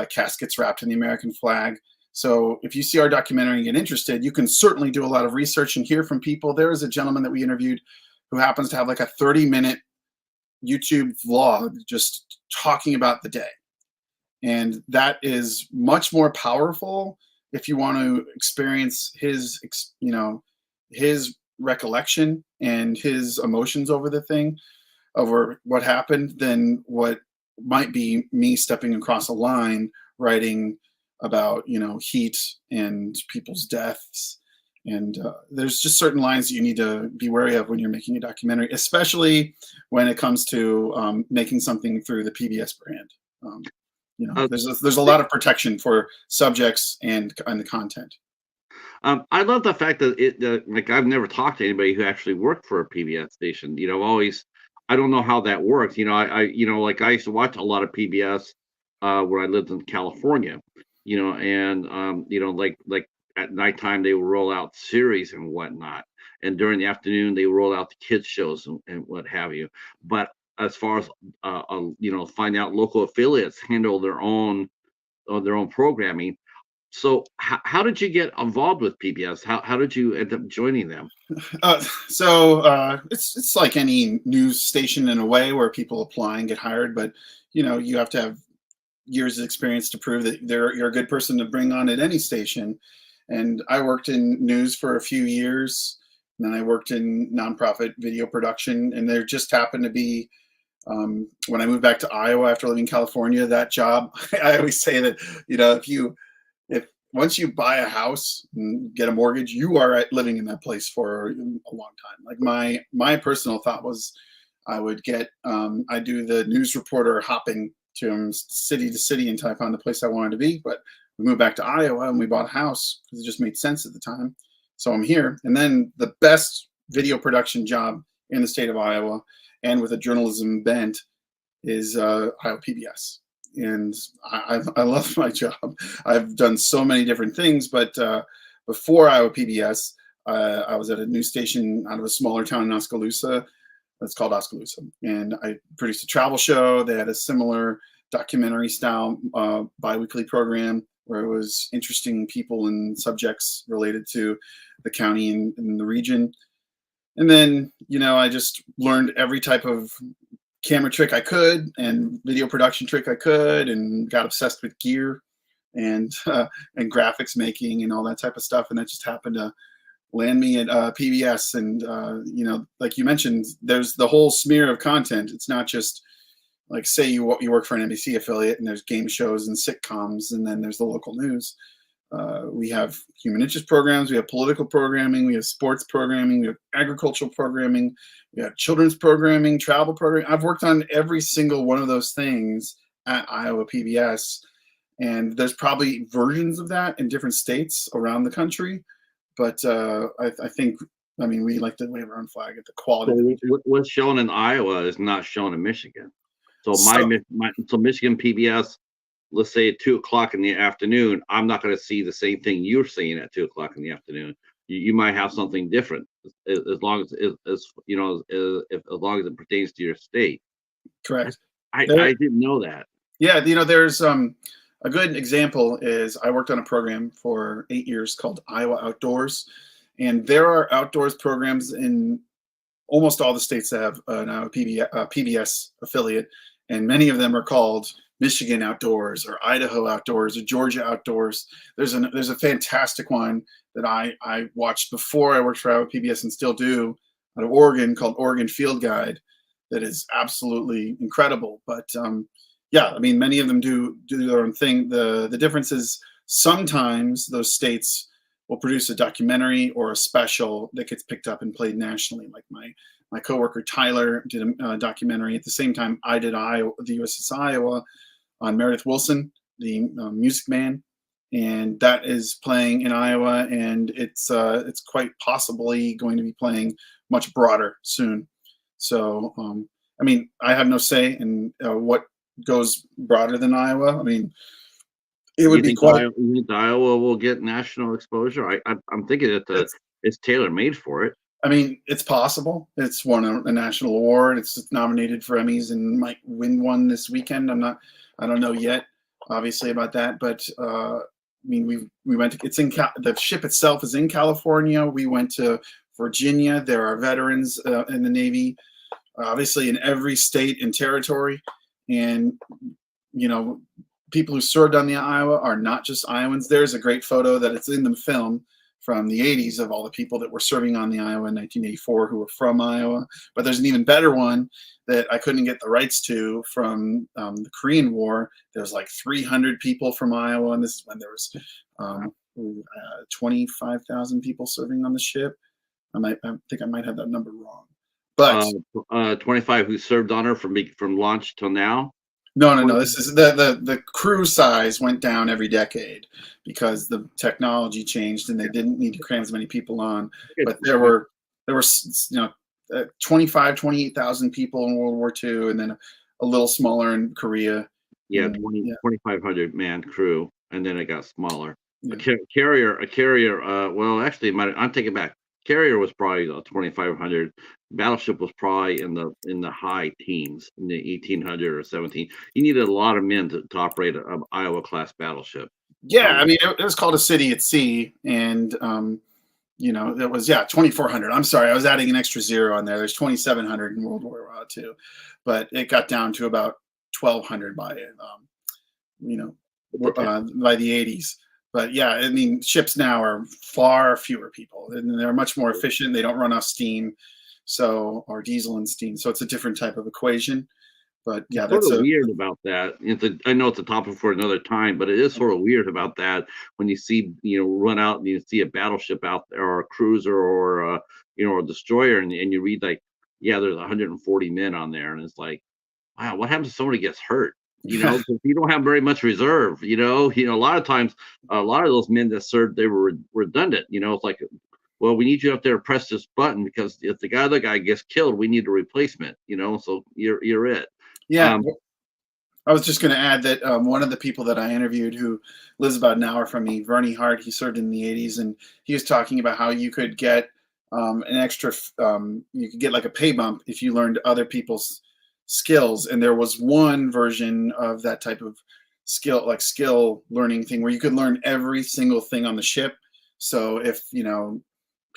caskets wrapped in the American flag. So if you see our documentary and get interested, you can certainly do a lot of research and hear from people. There is a gentleman that we interviewed who happens to have like a 30-minute YouTube vlog just talking about the day. And that is much more powerful if you want to experience his recollection and his emotions over the thing, over what happened, than what might be me stepping across a line writing about heat and people's deaths. And there's just certain lines that you need to be wary of when you're making a documentary, especially when it comes to making something through the PBS brand. There's a lot of protection for subjects and the content. I love the fact that like I've never talked to anybody who actually worked for a PBS station. I don't know how that works. Like I used to watch a lot of PBS where I lived in California. And like at nighttime they would roll out series and whatnot, and during the afternoon they roll out the kids shows and what have you. But as far as find out local affiliates handle their own programming, how did you get involved with PBS? How did you end up joining them? It's like any news station in a way where people apply and get hired, but you have to have years of experience to prove that you're a good person to bring on at any station. And I worked in news for a few years, and then I worked in nonprofit video production. And there just happened to be, when I moved back to Iowa after living in California, that job. I always say that if once you buy a house and get a mortgage, you are living in that place for a long time. Like my personal thought was, I would get I do the news reporter hopping to city until I found the place I wanted to be. But we moved back to Iowa and we bought a house because it just made sense at the time. So I'm here. And then the best video production job in the state of Iowa, and with a journalism bent, is Iowa PBS. And I love my job. I've done so many different things, but before Iowa PBS, I was at a news station out of a smaller town in Oskaloosa. It's called Oskaloosa, and I produced a travel show. They had a similar documentary style biweekly program where it was interesting people and subjects related to the county and the region. And then, I just learned every type of camera trick I could and video production trick I could, and got obsessed with gear and graphics making and all that type of stuff. And that just happened to land me at PBS. And like you mentioned, there's the whole smear of content. It's not just like, say you work for an NBC affiliate and there's game shows and sitcoms, and then there's the local news. We have human interest programs, we have political programming, we have sports programming, we have agricultural programming, we have children's programming, travel programming. I've worked on every single one of those things at Iowa PBS, and there's probably versions of that in different states around the country. But I think, we like to wave our own flag at the quality. So what's shown in Iowa is not shown in Michigan. So so Michigan PBS, let's say at 2 o'clock in the afternoon, I'm not going to see the same thing you're seeing at 2 o'clock in the afternoon. You might have something different, as long as as long as it pertains to your state. Correct. I didn't know that. Yeah, there's a good example is I worked on a program for 8 years called Iowa Outdoors, and there are outdoors programs in almost all the states that have an Iowa PBS affiliate, and many of them are called Michigan Outdoors or Idaho Outdoors or Georgia Outdoors. There's a fantastic one that I watched before I worked for Iowa PBS and still do, out of Oregon, called Oregon Field Guide, that is absolutely incredible. But many of them do their own thing. The difference is sometimes those states will produce a documentary or a special that gets picked up and played nationally. Like my coworker Tyler did a documentary at the same time I did the USS Iowa on Meredith Willson, the Music Man, and that is playing in Iowa, and it's quite possibly going to be playing much broader soon. So I have no say in what goes broader than Iowa. It would be quite. You think Iowa will get national exposure? I'm thinking that it's tailor made for it. It's possible. It's won a national award. It's nominated for Emmys and might win one this weekend. I don't know yet, obviously, about that. But we went to. The ship itself is in California. We went to Virginia. There are veterans in the Navy, obviously in every state and territory, and people who served on the Iowa are not just Iowans. There's a great photo that it's in the film from the 80s of all the people that were serving on the Iowa in 1984 who were from Iowa. But there's an even better one that I couldn't get the rights to from the Korean War. There's like 300 people from Iowa, and this is when there was 25,000 people serving on the ship. I think I might have that number wrong. But 25 who served on her from launch till now. No. This is the crew size went down every decade because the technology changed and they didn't need to cram as many people on. But there were 28,000 people in World War II, and then a little smaller in Korea. Yeah, 2,500 man crew, and then it got smaller. Yeah. A carrier. Well, actually, I'm taking back. Carrier was probably 2,500. Battleship was probably in the high teens, in the 1,800 or 17. You needed a lot of men to operate an Iowa class battleship. Yeah, I mean, it was called A City at Sea, and it was 2,400. I'm sorry, I was adding an extra zero on there. There's 2,700 in World War II, but it got down to about 1,200 by you know by the 80s. But yeah, I mean, ships now are far fewer people, and they're much more efficient. They don't run off steam, or diesel and steam. So it's a different type of equation. But yeah, Sort that's of weird about that. I know it's a topic for another time, but it is sort of weird about that when you see, run out and you see a battleship out there or a cruiser or a destroyer, and you read like, yeah, there's 140 men on there, and it's like, wow, what happens if somebody gets hurt? 'Cause you don't have very much reserve. A lot of times, a lot of those men that served, they were redundant. It's like, well, we need you up there to press this button because if the other guy gets killed, we need a replacement. So you're it. yeah. Um, I was just going to add that one of the people that I interviewed who lives about an hour from me, Vernie Hart, he served in the 80s, and he was talking about how you could get an extra, you could get like a pay bump if you learned other people's skills. And there was one version of that type of skill learning thing where you could learn every single thing on the ship. So if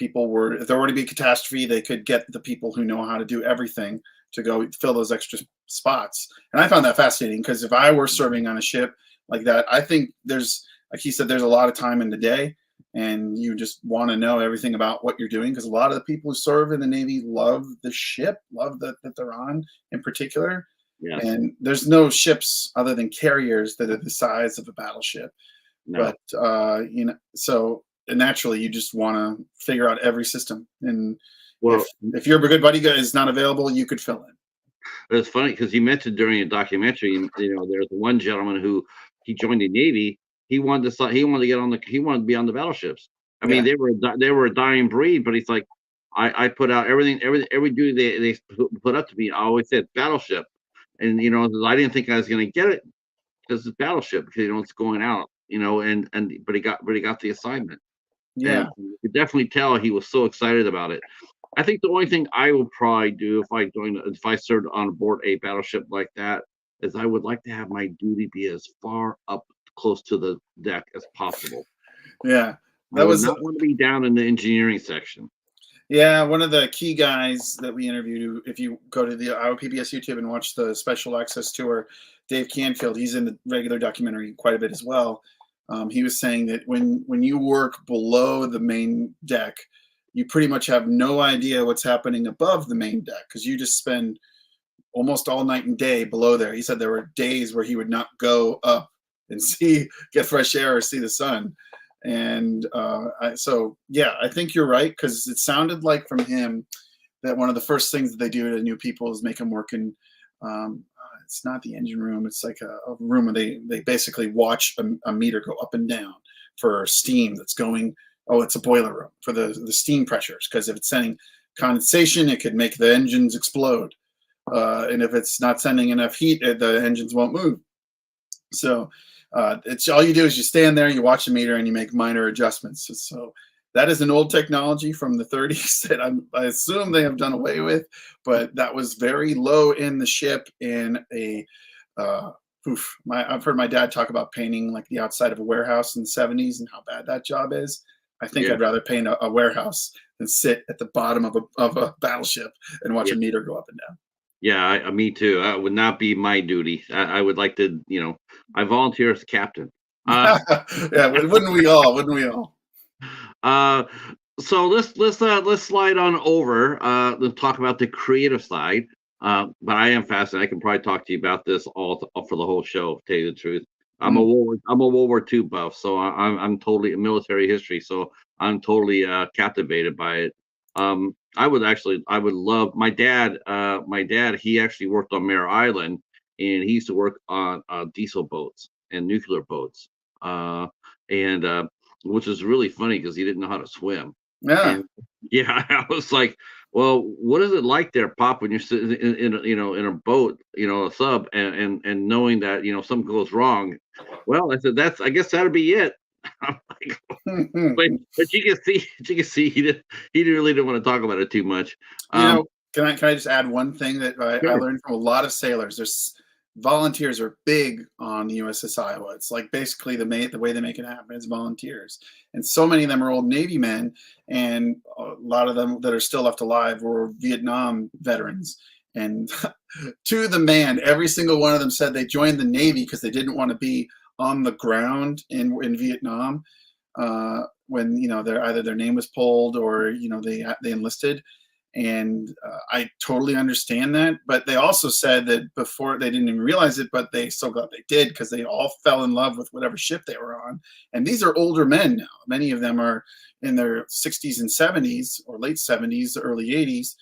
if there were to be a catastrophe, they could get the people who know how to do everything to go fill those extra spots. And I found that fascinating because if I were serving on a ship like that, I think there's, like he said, there's a lot of time in the day, and you just want to know everything about what you're doing because a lot of the people who serve in the Navy love the ship, love that they're on in particular. yes, And there's no ships other than carriers that are the size of a battleship. no. But so naturally you just want to figure out every system. And Well, if your good buddy is not available, you could fill in. it's funny because you mentioned during a documentary, there's one gentleman who he joined the Navy. He wanted to get on he wanted to be on the battleships. I mean, Yeah. they were a dying breed, but he's like, I put out every duty they put up to me. I always said battleship, and I didn't think I was going to get it because it's battleship because it's going out, but he got the assignment, Yeah. and you could definitely tell he was so excited about it. I think the only thing I would probably do if I served on board a battleship like that is I would like to have my duty be as far up close to the deck as possible. Yeah. I That would was not want to be down in the engineering section. Yeah, one of the key guys that we interviewed, if you go to the Iowa PBS YouTube and watch the special access tour, Dave Canfield, he's in the regular documentary quite a bit as well. He was saying that when you work below the main deck, you pretty much have no idea what's happening above the main deck because you just spend almost all night and day below there. He said there were days where he would not go up and get fresh air or see the sun. And I think you're right because it sounded like from him that one of the first things that they do to new people is make them work in. It's not the engine room; it's like a room where they basically watch a meter go up and down for steam that's going. Oh, it's a boiler room for the steam pressures because if it's sending condensation, it could make the engines explode, and if it's not sending enough heat, the engines won't move. So it's all you do is you stand there, you watch the meter, and you make minor adjustments. So that is an old technology from the 30s that I assume they have done away with, but that was very low in the ship. And I've heard my dad talk about painting like the outside of a warehouse in the 70s and how bad that job is. I think Yeah, I'd rather paint a warehouse than sit at the bottom of a battleship and watch yeah, a meter go up and down. yeah. Me too. That would not be my duty. I would like to, I volunteer as a captain. Uh, Yeah, wouldn't we all? Wouldn't we all? uh, so let's slide on over. Let's talk about the creative side. But I am fascinated. I can probably talk to you about this all for the whole show. To tell you the truth, Mm. I'm a World War II buff, so I'm totally military history. So I'm totally captivated by it. I would love my dad. My dad, he actually worked on Mare Island, and he used to work on diesel boats and nuclear boats. And Which is really funny because he didn't know how to swim. Yeah. And yeah, I was like, well, what is it like there, Pop, when you're sitting in a boat, a sub, and knowing that something goes wrong? Well, I said I guess that'd be it. I'm like, but you can see he really didn't want to talk about it too much. You Um, know, can I just add one thing that I sure. learned from a lot of sailors? volunteers are big on the USS Iowa. It's like basically the way they make it happen is volunteers, and so many of them are old Navy men, and a lot of them that are still left alive were Vietnam veterans. And to the man, every single one of them said they joined the Navy because they didn't want to be on the ground in Vietnam when either their name was pulled or they enlisted. And I totally understand that. But they also said that before they didn't even realize it, but they so glad they did because they all fell in love with whatever ship they were on. And these are older men now. Many of them are in their 60s and 70s or late 70s, early 80s.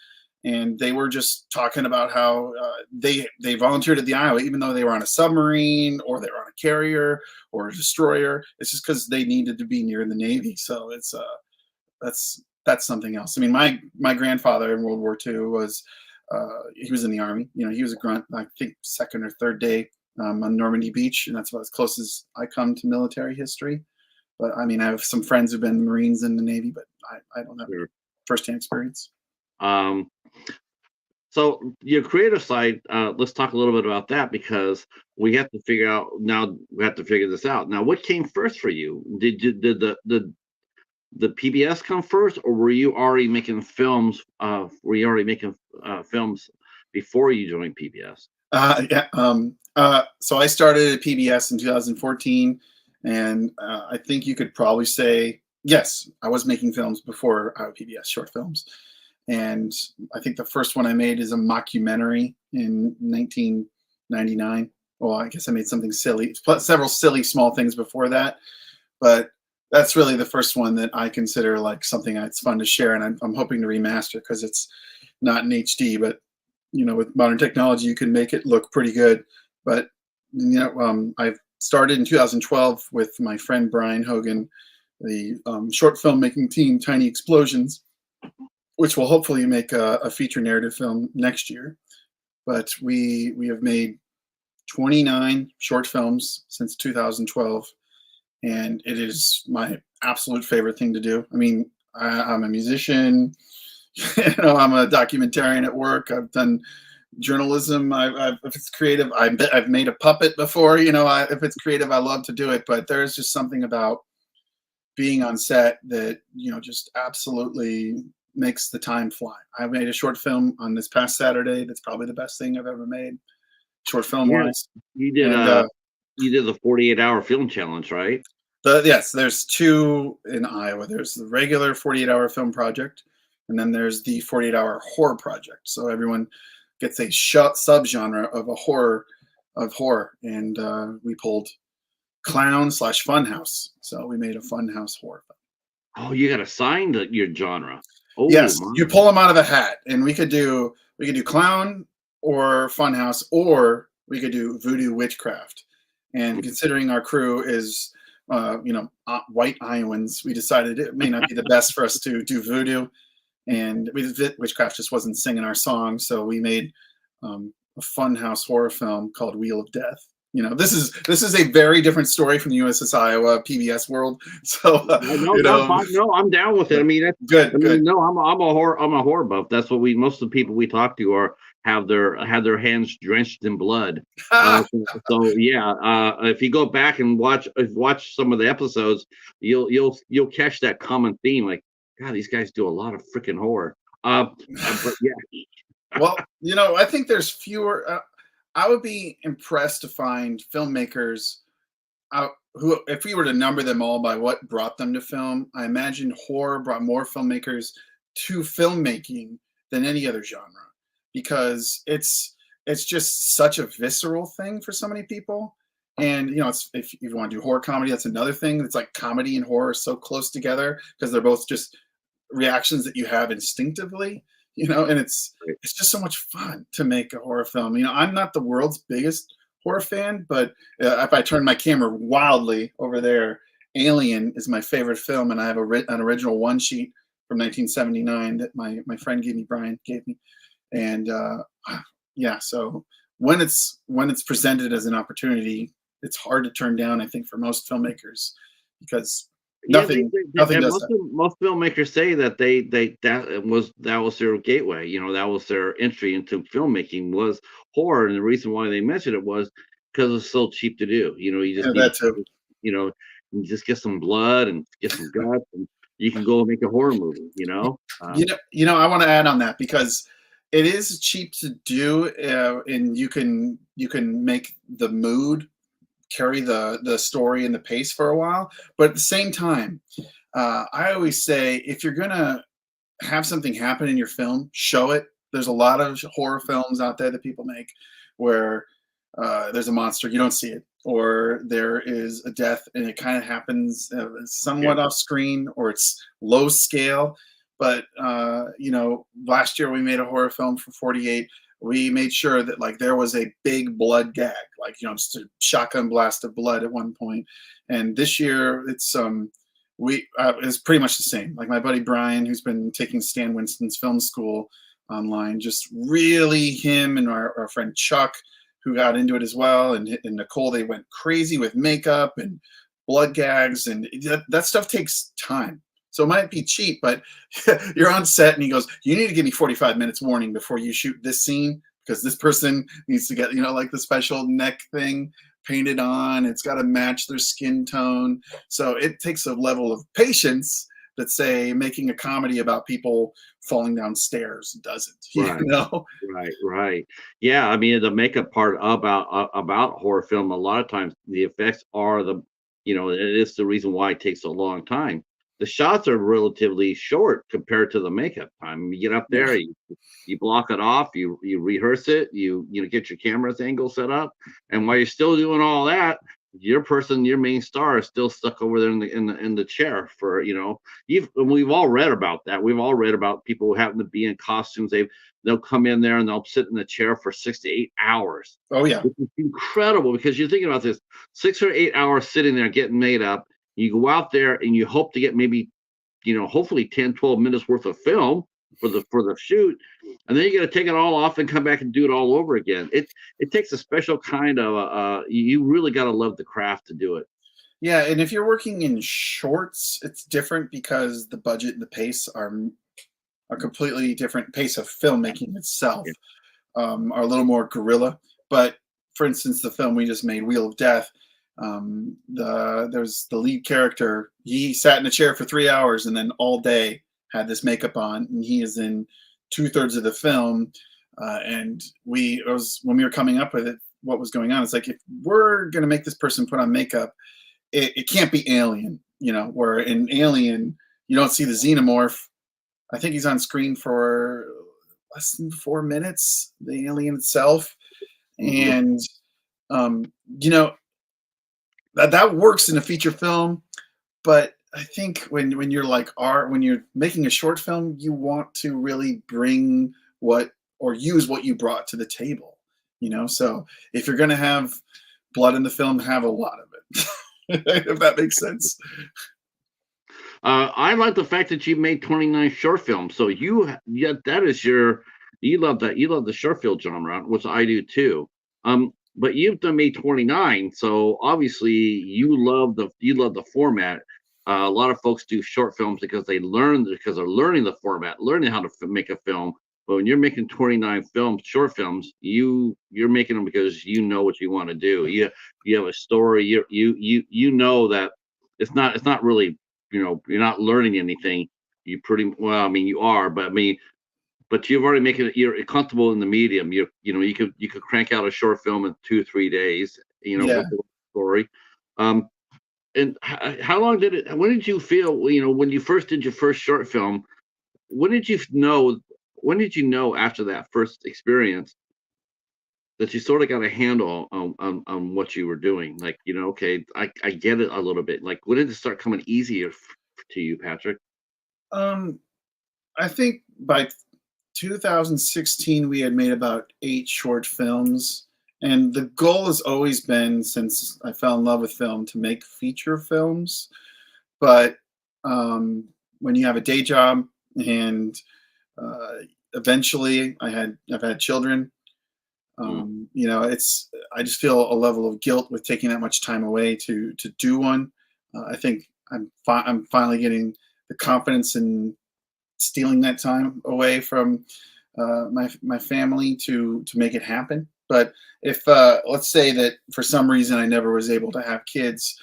And they were just talking about how they volunteered at the Iowa, even though they were on a submarine or they were on a carrier or a destroyer. It's just because they needed to be near the Navy. So it's that's something else. I mean, my grandfather in World War II was he was in the Army. He was a grunt, I think second or third day on Normandy Beach, and that's about as close as I come to military history. But I mean, I have some friends who've been Marines in the Navy, but I don't have firsthand experience. So your creative side, let's talk a little bit about that because we have to figure this out. Now, what came first for you? Did the PBS come first, or were you already making films? Films before you joined PBS? So I started at PBS in 2014, and I think you could probably say yes, I was making films before PBS, short films. And I think the first one I made is a mockumentary in 1999. Well, I guess I made something silly, several silly small things before that, but that's really the first one that I consider like something that's fun to share. And I'm hoping to remaster because it's not in HD, but with modern technology, you can make it look pretty good. But I've started in 2012 with my friend Brian Hogan, the short filmmaking team, Tiny Explosions, which will hopefully make a feature narrative film next year. But we have made 29 short films since 2012, and it is my absolute favorite thing to do. I mean, I'm a musician, I'm a documentarian at work. I've done journalism. If it's creative, I've made a puppet before. If it's creative, I love to do it. But there's just something about being on set that just absolutely makes the time fly. I made a short film on this past Saturday. That's probably the best thing I've ever made, short film wise. You did you did the 48-hour film challenge, right? Yes, there's two in Iowa. There's the regular 48-hour film project, and then there's the 48-hour horror project. So everyone gets a subgenre of horror, and we pulled clown / funhouse. So we made a funhouse horror film. Oh, you got assigned your genre. Oh, yes, you pull them out of a hat, and we could do clown or funhouse, or we could do voodoo witchcraft. And considering our crew is white Iowans, we decided it may not be the best for us to do voodoo, and witchcraft just wasn't singing our song. So we made a funhouse horror film called Wheel of Death. This is a very different story from the USS Iowa PBS world. So no, I'm down with it. I mean, that's good. No, I'm a horror buff. That's what most of the people we talk to have their hands drenched in blood. So yeah, if you go back and watch some of the episodes, you'll catch that common theme. Like, God, these guys do a lot of freaking horror. But yeah. Well, I think there's fewer. I would be impressed to find filmmakers who, if we were to number them all by what brought them to film, I imagine horror brought more filmmakers to filmmaking than any other genre, because it's just such a visceral thing for so many people. And if you want to do horror comedy, that's another thing. It's like comedy and horror are so close together because they're both just reactions that you have instinctively. And it's just so much fun to make a horror film. I'm not the world's biggest horror fan, but if I turn my camera wildly over there, Alien is my favorite film, and I have an original one sheet from 1979 that my friend Brian gave me, and so when it's presented as an opportunity, it's hard to turn down, I think, for most filmmakers, because Yeah, Nothing and does that. most filmmakers say that that was their gateway. You know, that was their entry into filmmaking was horror, and the reason why they mentioned it was because it's so cheap to do. You know, you Yeah, just need that too. to, you know, you just get some blood and get some guts, and you can go and make a horror movie. You know, I want to add on that because it is cheap to do, and you can make the mood carry the story and the pace for a while. But at the same time, I always say if you're gonna have something happen in your film, show it. There's a lot of horror films out there that people make where there's a monster, you don't see it, or there is a death and it kind of happens yeah, somewhat off screen, or it's low scale. But last year we made a horror film for 48. We made sure that like there was a big blood gag, like just a shotgun blast of blood at one point. And this year it's pretty much the same. Like my buddy Brian, who's been taking Stan Winston's film school online, just really him and our friend Chuck, who got into it as well, and Nicole, they went crazy with makeup and blood gags, and that stuff takes time. So it might be cheap, but you're on set and he goes, you need to give me 45 minutes warning before you shoot this scene because this person needs to get, like the special neck thing painted on. It's got to match their skin tone. So it takes a level of patience that, say, making a comedy about people falling down stairs doesn't, right. Right. Yeah, I mean, the makeup part about horror film, a lot of times the effects are it is the reason why it takes a long time. The shots are relatively short compared to the makeup time. You get up Yeah. there, you block it off, you rehearse it, get your camera's angle set up, and while you're still doing all that, your main star is still stuck over there in the chair for we've all read about that. We've all read about people who happen to be in costumes. They'll come in there and they'll sit in the chair for 6 to 8 hours, Oh yeah. which is incredible because you're thinking about this 6 or 8 hours sitting there getting made up. You go out there and you hope to get maybe, hopefully 10, 12 minutes worth of film for the shoot. And then you got to take it all off and come back and do it all over again. It takes a special kind of, you really got to love the craft to do it. Yeah, and if you're working in shorts, it's different because the budget and the pace are completely different. Pace of filmmaking itself Yeah. are a little more guerrilla. But for instance, the film we just made, Wheel of Death, there's the lead character. He sat in a chair for 3 hours and then all day had this makeup on, and he is in 2/3 of the film. And when we were coming up with it, what was going on? It's like if we're gonna make this person put on makeup, it can't be Alien, where in Alien you don't see the xenomorph. I think he's on screen for less than 4 minutes, the alien itself. Mhm. And you know that works in a feature film, but I think when you're like art, when you're making a short film, you want to really bring what or use what you brought to the table. So if you're going to have blood in the film, have a lot of it. If that makes sense. I like the fact that you made 29 short films. So that is you love the short film genre, which I do too. But you've done made 29, so obviously you love the format. A lot of folks do short films because they're learning the format, learning how to make a film. But when you're making 29 short films, you're making them because you know what you want to do. You have a story. You know that it's not really, you're not learning anything. You pretty well, I mean, you are, but I mean, but you've already making it. You're comfortable in the medium. You could crank out a short film in 2 or 3 days. Yeah. With the story. Um, and how long did it? When did you feel? When you first did your first short film, when did you know? When did you know after that first experience that you sort of got a handle on what you were doing? Like, okay, I get it a little bit. Like, when did it start coming easier to you, Patrick? Um, I think by 2016 we had made about 8 short films, and the goal has always been, since I fell in love with film, to make feature films. But when you have a day job and uh, eventually I've had children, Mm. I just feel a level of guilt with taking that much time away to do one. I think I'm finally getting the confidence in stealing that time away from my family to make it happen. But if let's say that for some reason I never was able to have kids,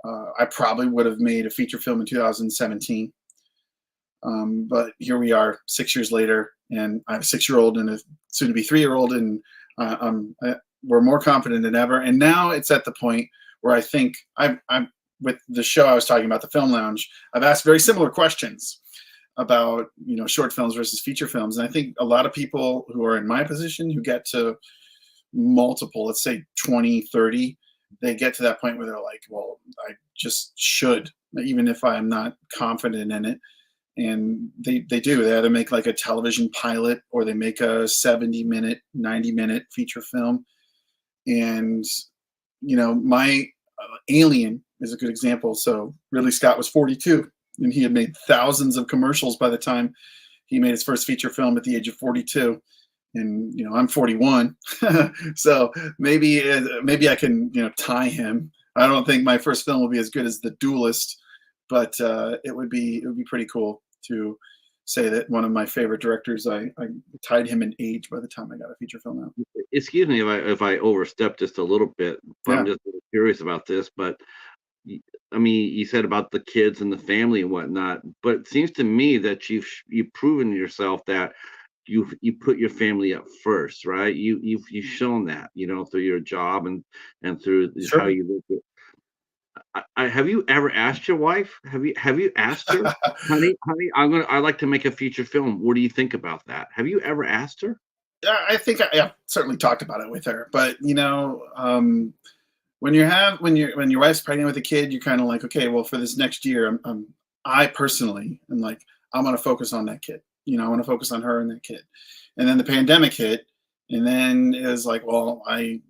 I probably would have made a feature film in 2017. But here we are 6 years later, and I have a 6-year-old and a soon-to-be 3-year-old, and we're more confident than ever. And now it's at the point where I think I'm with the show I was talking about, the Film Lounge. I've asked very similar questions about short films versus feature films, and I think a lot of people who are in my position who get to multiple, let's say 20, 30, they get to that point where they're like, well, I just should, even if I'm not confident in it. And they do. They either make like a television pilot or they make a 70-minute, 90-minute feature film. And, my Alien is a good example. So Ridley Scott was 42 and he had made thousands of commercials by the time he made his first feature film at the age of 42. And, I'm 41. So maybe I can, tie him. I don't think my first film will be as good as The Duelist, but it would be pretty cool to say that one of my favorite directors, I tied him in age by the time I got a feature film out. Excuse me if I overstepped just a little bit, but I'm just curious about this. But I mean, you said about the kids and the family and whatnot, but it seems to me that you've proven yourself that you put your family up first, right? You've shown that, through your job and through how you live. Have you ever asked your wife? Have you asked her, honey, I'd like to make a feature film. What do you think about that? Have you ever asked her? I think I've certainly talked about it with her, but when your wife's pregnant with a kid, you're kind of like, okay, well, for this next year, I personally am like, I'm going to focus on that kid. I want to focus on her and that kid. And then the pandemic hit, and then it was like, well, I'm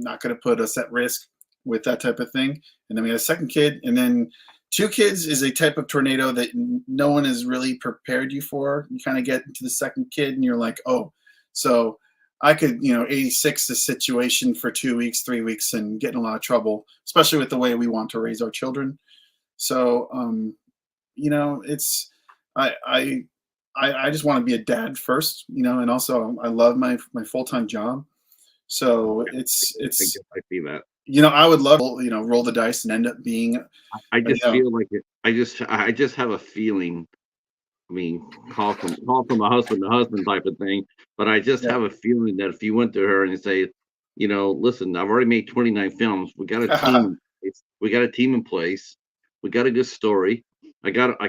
not going to put us at risk with that type of thing. And then we had a second kid, and then 2 kids is a type of tornado that no one has really prepared you for. You kind of get into the second kid and you're like, oh, so I could, 86 the situation for 2 weeks, 3 weeks and get in a lot of trouble, especially with the way we want to raise our children. So, it's, I just want to be a dad first, and also I love my full-time job. So it's, I see that. I would love, roll the dice and end up being. I just feel like it. I just have a feeling. I mean, call from a husband to husband type of thing. But I just have a feeling that if you went to her and you say, listen, I've already made 29 films. We got a team. In place. We got a team in place. We got a good story. I got a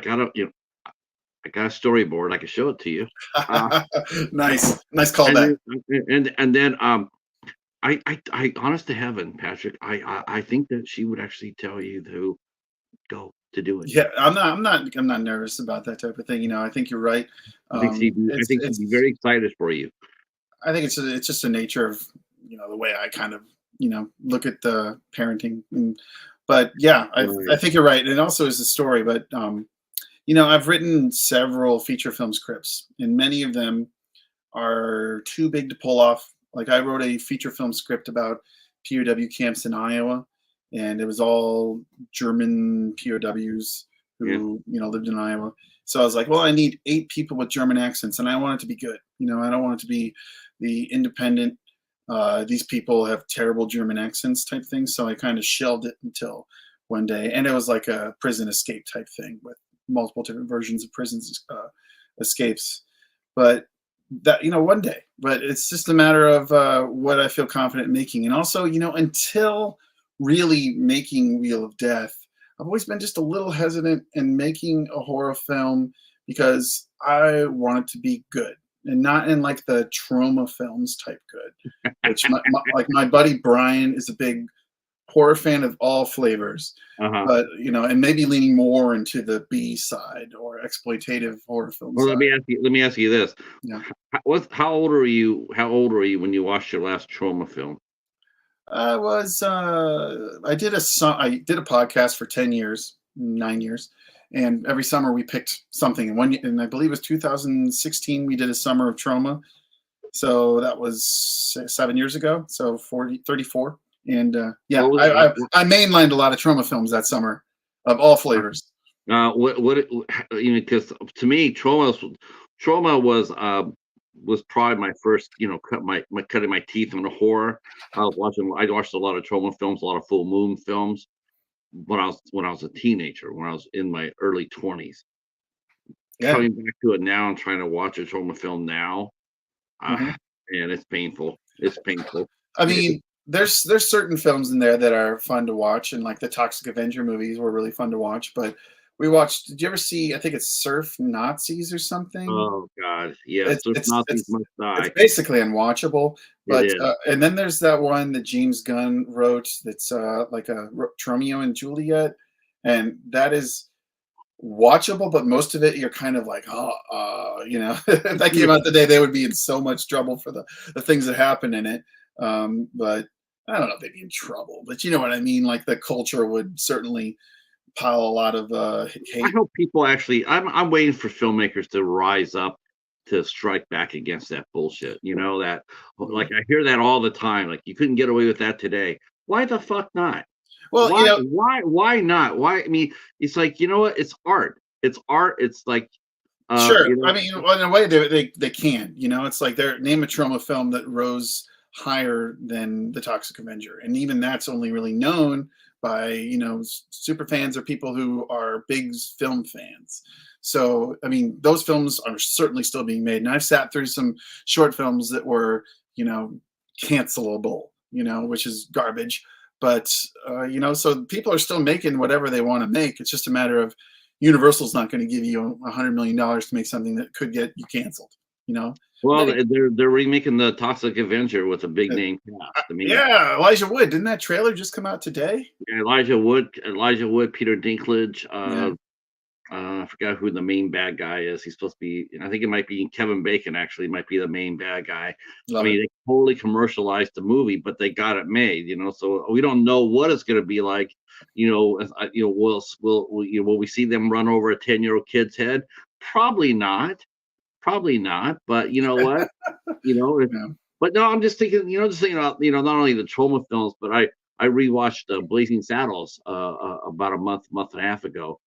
storyboard. I can show it to you. Nice callback. And then I honest to heaven, Patrick, I think that she would actually tell you to go to do it. Yeah, I'm not nervous about that type of thing. I think you're right. I think she'd be very excited for you. I think it's just the nature of the way I kind of look at the parenting. But yeah, I think you're right. And it also is a story. But I've written several feature film scripts, and many of them are too big to pull off. Like I wrote a feature film script about POW camps in Iowa, and it was all German POWs who lived in Iowa. So I was like, well, I need 8 people with German accents, and I want it to be good. I don't want it to be the independent. These people have terrible German accents type thing. So I kind of shelved it until one day, and it was like a prison escape type thing with multiple different versions of prisons escapes. But that one day, but it's just a matter of what I feel confident in making. And also, until really making Wheel of Death, I've always been just a little hesitant in making a horror film because I want it to be good and not in like the trauma films type good, which my buddy Brian is a big horror fan of all flavors, but and maybe leaning more into the B side or exploitative horror films. Well, let me ask you this. Yeah. How old were you when you watched your last trauma film? I did a podcast for 9 years, and every summer we picked something. And I believe it was 2016 we did a summer of trauma. So that was 7 years ago. So 34. And I mainlined a lot of trauma films that summer. of all flavors. Because to me, Trauma was probably my first, cutting my teeth on a horror. I watched a lot of Trauma films, a lot of full moon films when I was a teenager, when I was in my early 20s. Yeah. Coming back to it now and trying to watch a Trauma film now, Hmm. and it's painful. It's painful. I It- mean, there's certain films in there that are fun to watch, and like the Toxic Avenger movies were really fun to watch. But we watched. Did you ever see? I think it's Surf Nazis or something. oh God, yes, It's those it's Nazis it's must it's die. basically unwatchable. It But is. and then there's that one that James Gunn wrote. That's like a Romeo and Juliet, and that is watchable. But most of it, you're kind of like, oh, if that came out today, they would be in so much trouble for the things that happen in it. But I don't know if they'd be in trouble, but you know what I mean. Like the culture would certainly pile a lot of I hate. hope people actually. I'm waiting for filmmakers to rise up to strike back against that bullshit. That Mhm. like I hear that all the time. Like you couldn't get away with that today. Why the fuck not? Well, Why not? Why? I mean, it's like what? It's art. It's art. It's like sure. I mean, well, in a way, they can. It's like their name a trauma film that rose higher than the Toxic Avenger, and even that's only really known by super fans or people who are big film fans. So, I mean, those films are certainly still being made, and I've sat through some short films that were you know cancelable, which is garbage. But so people are still making whatever they want to make. It's just a matter of Universal's not going to give you $100 million to make something that could get you canceled. You know, well, They- they're remaking the Toxic Avenger with a big name cast. I mean, yeah, Elijah Wood. Didn't that trailer just come out today? Elijah Wood, Peter Dinklage. Yeah, I forgot who the main bad guy is. He's supposed to be. I think it might be Kevin Bacon. Actually, might be the main bad guy. I love it. mean, they totally commercialized the movie, but they got it made. So we don't know what it's going to be like. Will we see them run over a 10-year-old kid's head? Probably not. Probably not. But you know what? You know, if, Yeah. but no, I'm just thinking about not only the trauma films, but I rewatched Blazing Saddles about a month and a half ago.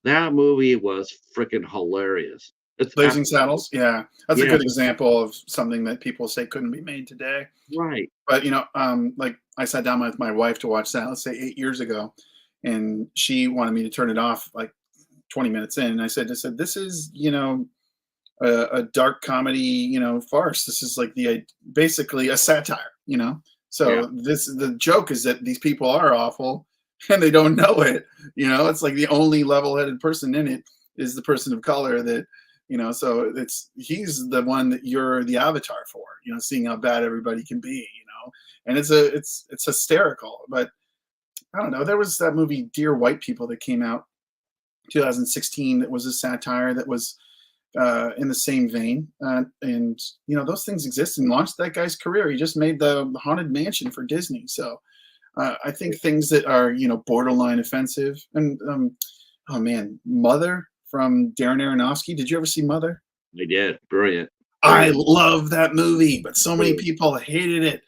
That movie was freaking hilarious. It's Blazing absolutely, Saddles. Yeah, that's a yeah, good example of something that people say couldn't be made today. right. But like I sat down with my wife to watch that, let's say 8 years ago, and she wanted me to turn it off like 20 minutes in. And I said, this is, a dark comedy, farce. This is like basically a satire. Yeah. So the joke is that these people are awful and they don't know it. It's like the only level-headed person in it is the person of color that, so he's the one that you're the avatar for, seeing how bad everybody can be. And it's hysterical. But I don't know. There was that movie Dear White People that came out 2016 that was a satire that was in the same vein. And those things exist and launched that guy's career. He just made the Haunted Mansion for Disney. So I think things that are borderline offensive. And oh man, Mother from Darren Aronofsky. Did you ever see Mother? They did. Brilliant. I Brilliant. love that movie, but so many Brilliant. people hated it.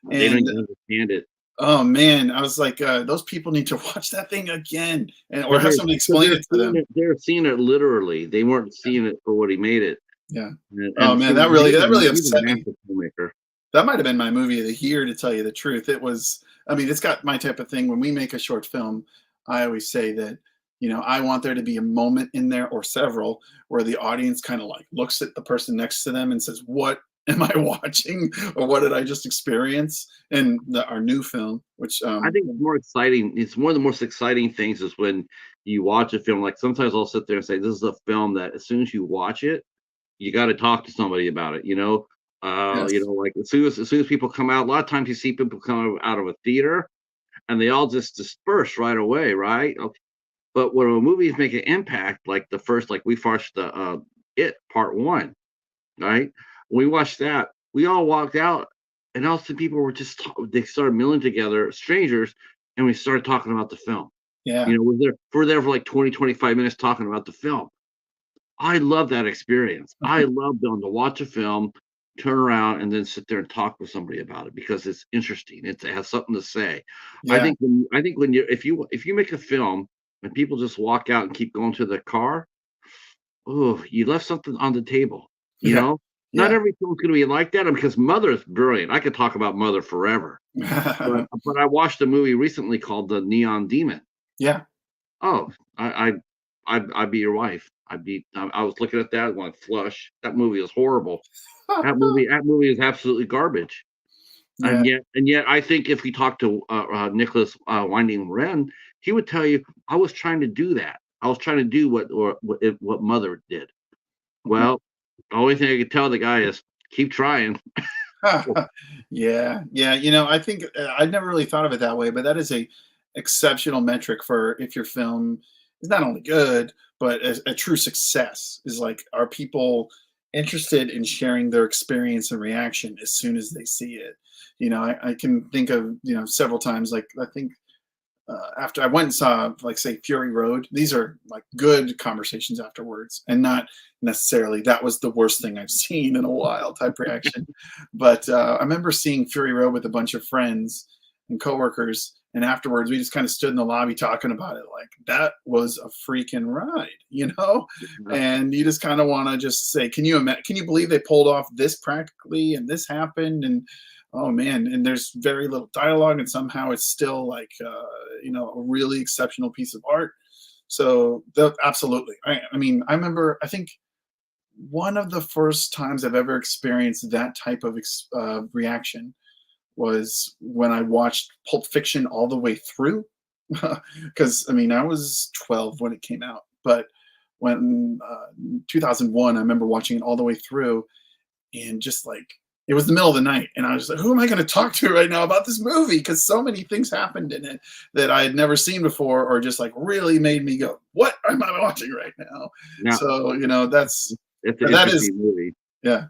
They don't And even understand it. oh man, I was like, those people need to watch that thing again, or Because have somebody explain it to them. they're seeing it literally. They weren't seeing it for what he made it. Yeah. Oh And man, see, that really he's a upset me. master filmmaker. That might have been my movie of the year, to tell you the truth. It was, I mean, it's got my type of thing. When we make a short film, I always say that, I want there to be a moment in there or several where the audience kind of like looks at the person next to them and says, what am I watching? Or what did I just experience? And our new film, which, I think it's more exciting. It's one of the most exciting things is when you watch a film. Like sometimes I'll sit there and say, "This is a film that as soon as you watch it, you got to talk to somebody about it." yes. Like as soon as people come out. A lot of times you see people come out of a theater and they all just disperse right away, right? Okay. But when a movie make an impact, like the first, like we watched the It Part One, right? When we watched that, we all walked out, and also people were they started milling together, strangers, and we started talking about the film. Yeah. We're there for like 20, 25 minutes talking about the film. I love that experience. I love them to watch a film, turn around, and then sit there and talk with somebody about it because it's interesting. It has something to say. Yeah. I think when you if you make a film and people just walk out and keep going to their car, oh, you left something on the table, you Yeah. know? Not Yeah. every film's gonna be like that, because Mother is brilliant. I could talk about Mother forever, but I watched a movie recently called The Neon Demon. Yeah. Oh, I'd be your wife. I was looking at that one flush. That movie is horrible. That movie is absolutely garbage. Yeah. And yet I think if you talk to, Nicholas, Winding Refn, he would tell you, "I was trying to do that. I was trying to do what Mother did." Well, the only thing I could tell the guy is, "Keep trying." Yeah, yeah. I think I've never really thought of it that way, but that is a exceptional metric for if your film is not only good, but a true success. Is like, are people interested in sharing their experience and reaction as soon as they see it? I can think of several times. Like, I think after I went and saw, like, say, Fury Road, these are like good conversations afterwards, and not necessarily that was the worst thing I've seen in a while type reaction. But I remember seeing Fury Road with a bunch of friends and coworkers, and afterwards we just kind of stood in the lobby talking about it. Like, that was a freaking ride. And you just kind of want to just say, can you believe they pulled off this practically, and this happened, and oh man, and there's very little dialogue, and somehow it's still like a really exceptional piece of art. So absolutely, I mean, I remember, I think one of the first times I've ever experienced that type of reaction was when I watched Pulp Fiction all the way through. Because I mean, I was 12 when it came out, but when 2001, I remember watching it all the way through, and just like, it was the middle of the night, and I was like, who am I going to talk to right now about this movie? Because so many things happened in it that I had never seen before, or just like really made me go, what am I watching right now? Now, So it's an that is, interesting movie. yeah.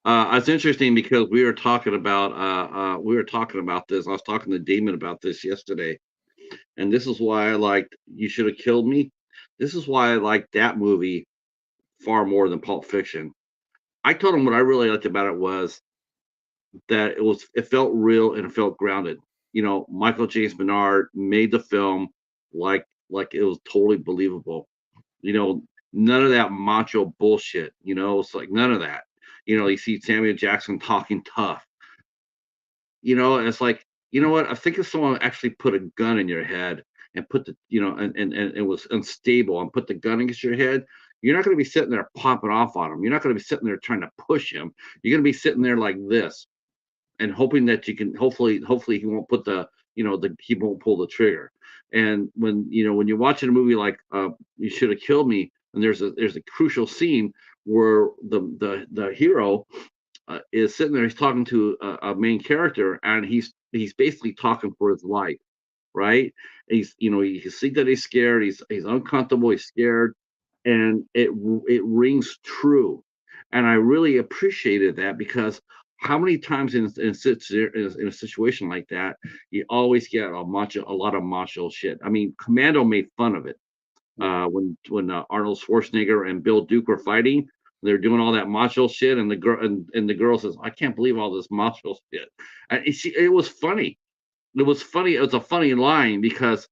It's interesting because we were talking about this. I was talking to Damon about this yesterday, and this is why I liked You Should Have Killed Me. This is why I liked that movie far more than Pulp Fiction. I told him what I really liked about it was that it felt real and it felt grounded. Michael James Bernard made the film like it was totally believable. You know, none of that macho bullshit. It's like none of that. You see Samuel Jackson talking tough. And it's like, you know what? I think if someone actually put a gun in your head and put and it was unstable and put the gun against your head, you're not going to be sitting there popping off on him. You're not going to be sitting there trying to push him. You're going to be sitting there like this and hoping that you can, hopefully he won't put he won't pull the trigger. And when you're watching a movie like, You Should Have Killed Me, and there's a crucial scene where the hero, is sitting there. He's talking to a main character, and he's basically talking for his life, right? You can see that he's scared. He's uncomfortable. He's scared, and it rings true. And I really appreciated that, because how many times in a situation like that, you always get a lot of macho shit. I mean, Commando made fun of it, when Arnold Schwarzenegger and Bill Duke were fighting. They're doing all that macho shit, and the girl says, "I can't believe all this macho shit." And it was funny. It was funny. It was a funny line, because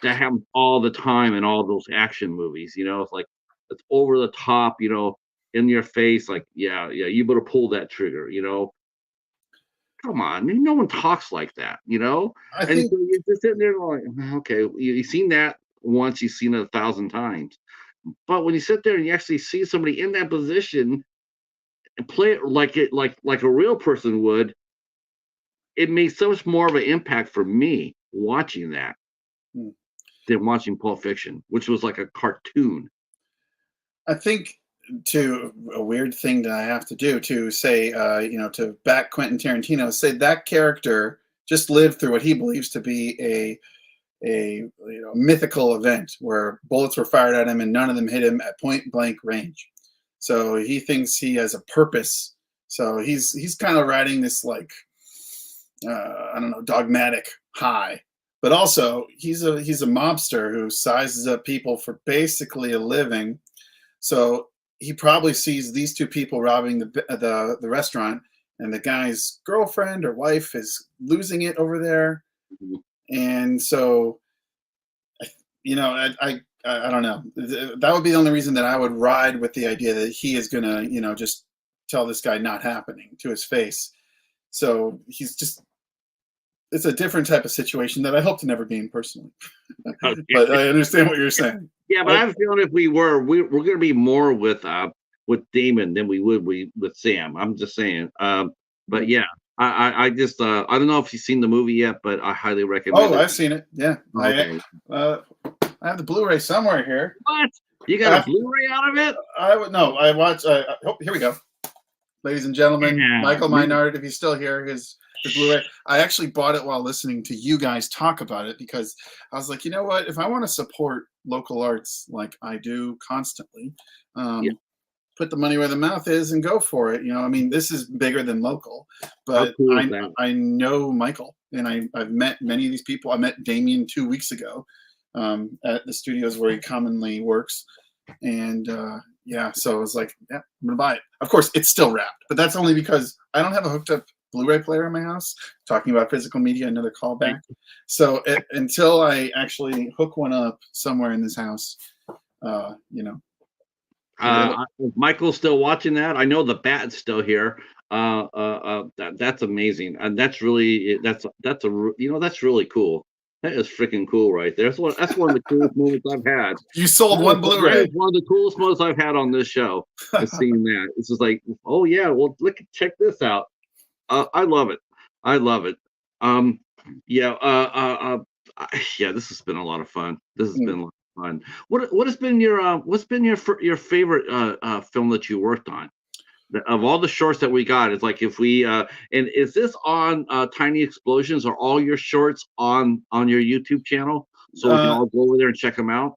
that happens all the time in all those action movies. It's like, it's over the top. In your face, like, yeah, yeah, you better pull that trigger. Come on, no one talks like that. I And think so you're just sitting there going, okay, you've seen that once, you've seen it 1,000 times. But when you sit there and you actually see somebody in that position and play it like a real person would, it made so much more of an impact for me watching that hmm, than watching Pulp Fiction, which was like a cartoon. I think, to a weird thing that I have to do to say, to back Quentin Tarantino, say that character just lived through what he believes to be a mythical event where bullets were fired at him and none of them hit him at point blank range. So he thinks he has a purpose. So he's kind of riding this, like, I don't know, dogmatic high. But also, he's a mobster who sizes up people for basically a living. So he probably sees these two people robbing the restaurant, and the guy's girlfriend or wife is losing it over there. Mhm. And so you know, I don't know. That would be the only reason that I would ride with the idea that he is gonna, you know, just tell this guy not happening to his face. So he's just, it's a different type of situation that I hope to never be in personally. But I understand what you're saying. Yeah, but I have a feeling if we're going to be more with Damon than we would with Sam. I'm just saying. But yeah, I just I don't know if you've seen the movie yet, but I highly recommend it. Oh, I've seen it. Yeah, Okay. I have the Blu-ray somewhere here. What? You got a Blu-ray out of it? I would no. I watched. Oh, here we go, ladies and gentlemen. Yeah. Michael Meinard, if he's still here, his Blu-ray. I actually bought it while listening to you guys talk about it because I was like, you know what? If I want to support local arts like I do constantly, put the money where the mouth is and go for it. You know, I mean, this is bigger than local, but cool I know Michael and I've met many of these people. I met Damien 2 weeks ago at the studios where he commonly works. And yeah, so I was like, yeah, I'm gonna buy it. Of course, it's still wrapped, but that's only because I don't have a hooked up Blu-ray player in my house. Talking about physical media, another callback. So until I actually hook one up somewhere in this house, you know. Michael's still watching that. I know the bat's still here. That's amazing, and that's really that's really cool. That is freaking cool right there. That's one of the coolest moments I've had. You sold one Blu-ray. That is one of the coolest moments I've had on this show. Is seeing that. It's just like, oh yeah, well check this out. I love it. I love it. Yeah. Yeah. This has been a lot of fun. This has been a lot of fun. What has been your favorite film that you worked on? Of all the shorts that we got, it's like if we and is this on Tiny Explosions? Are all your shorts on your YouTube channel so we can all go over there and check them out?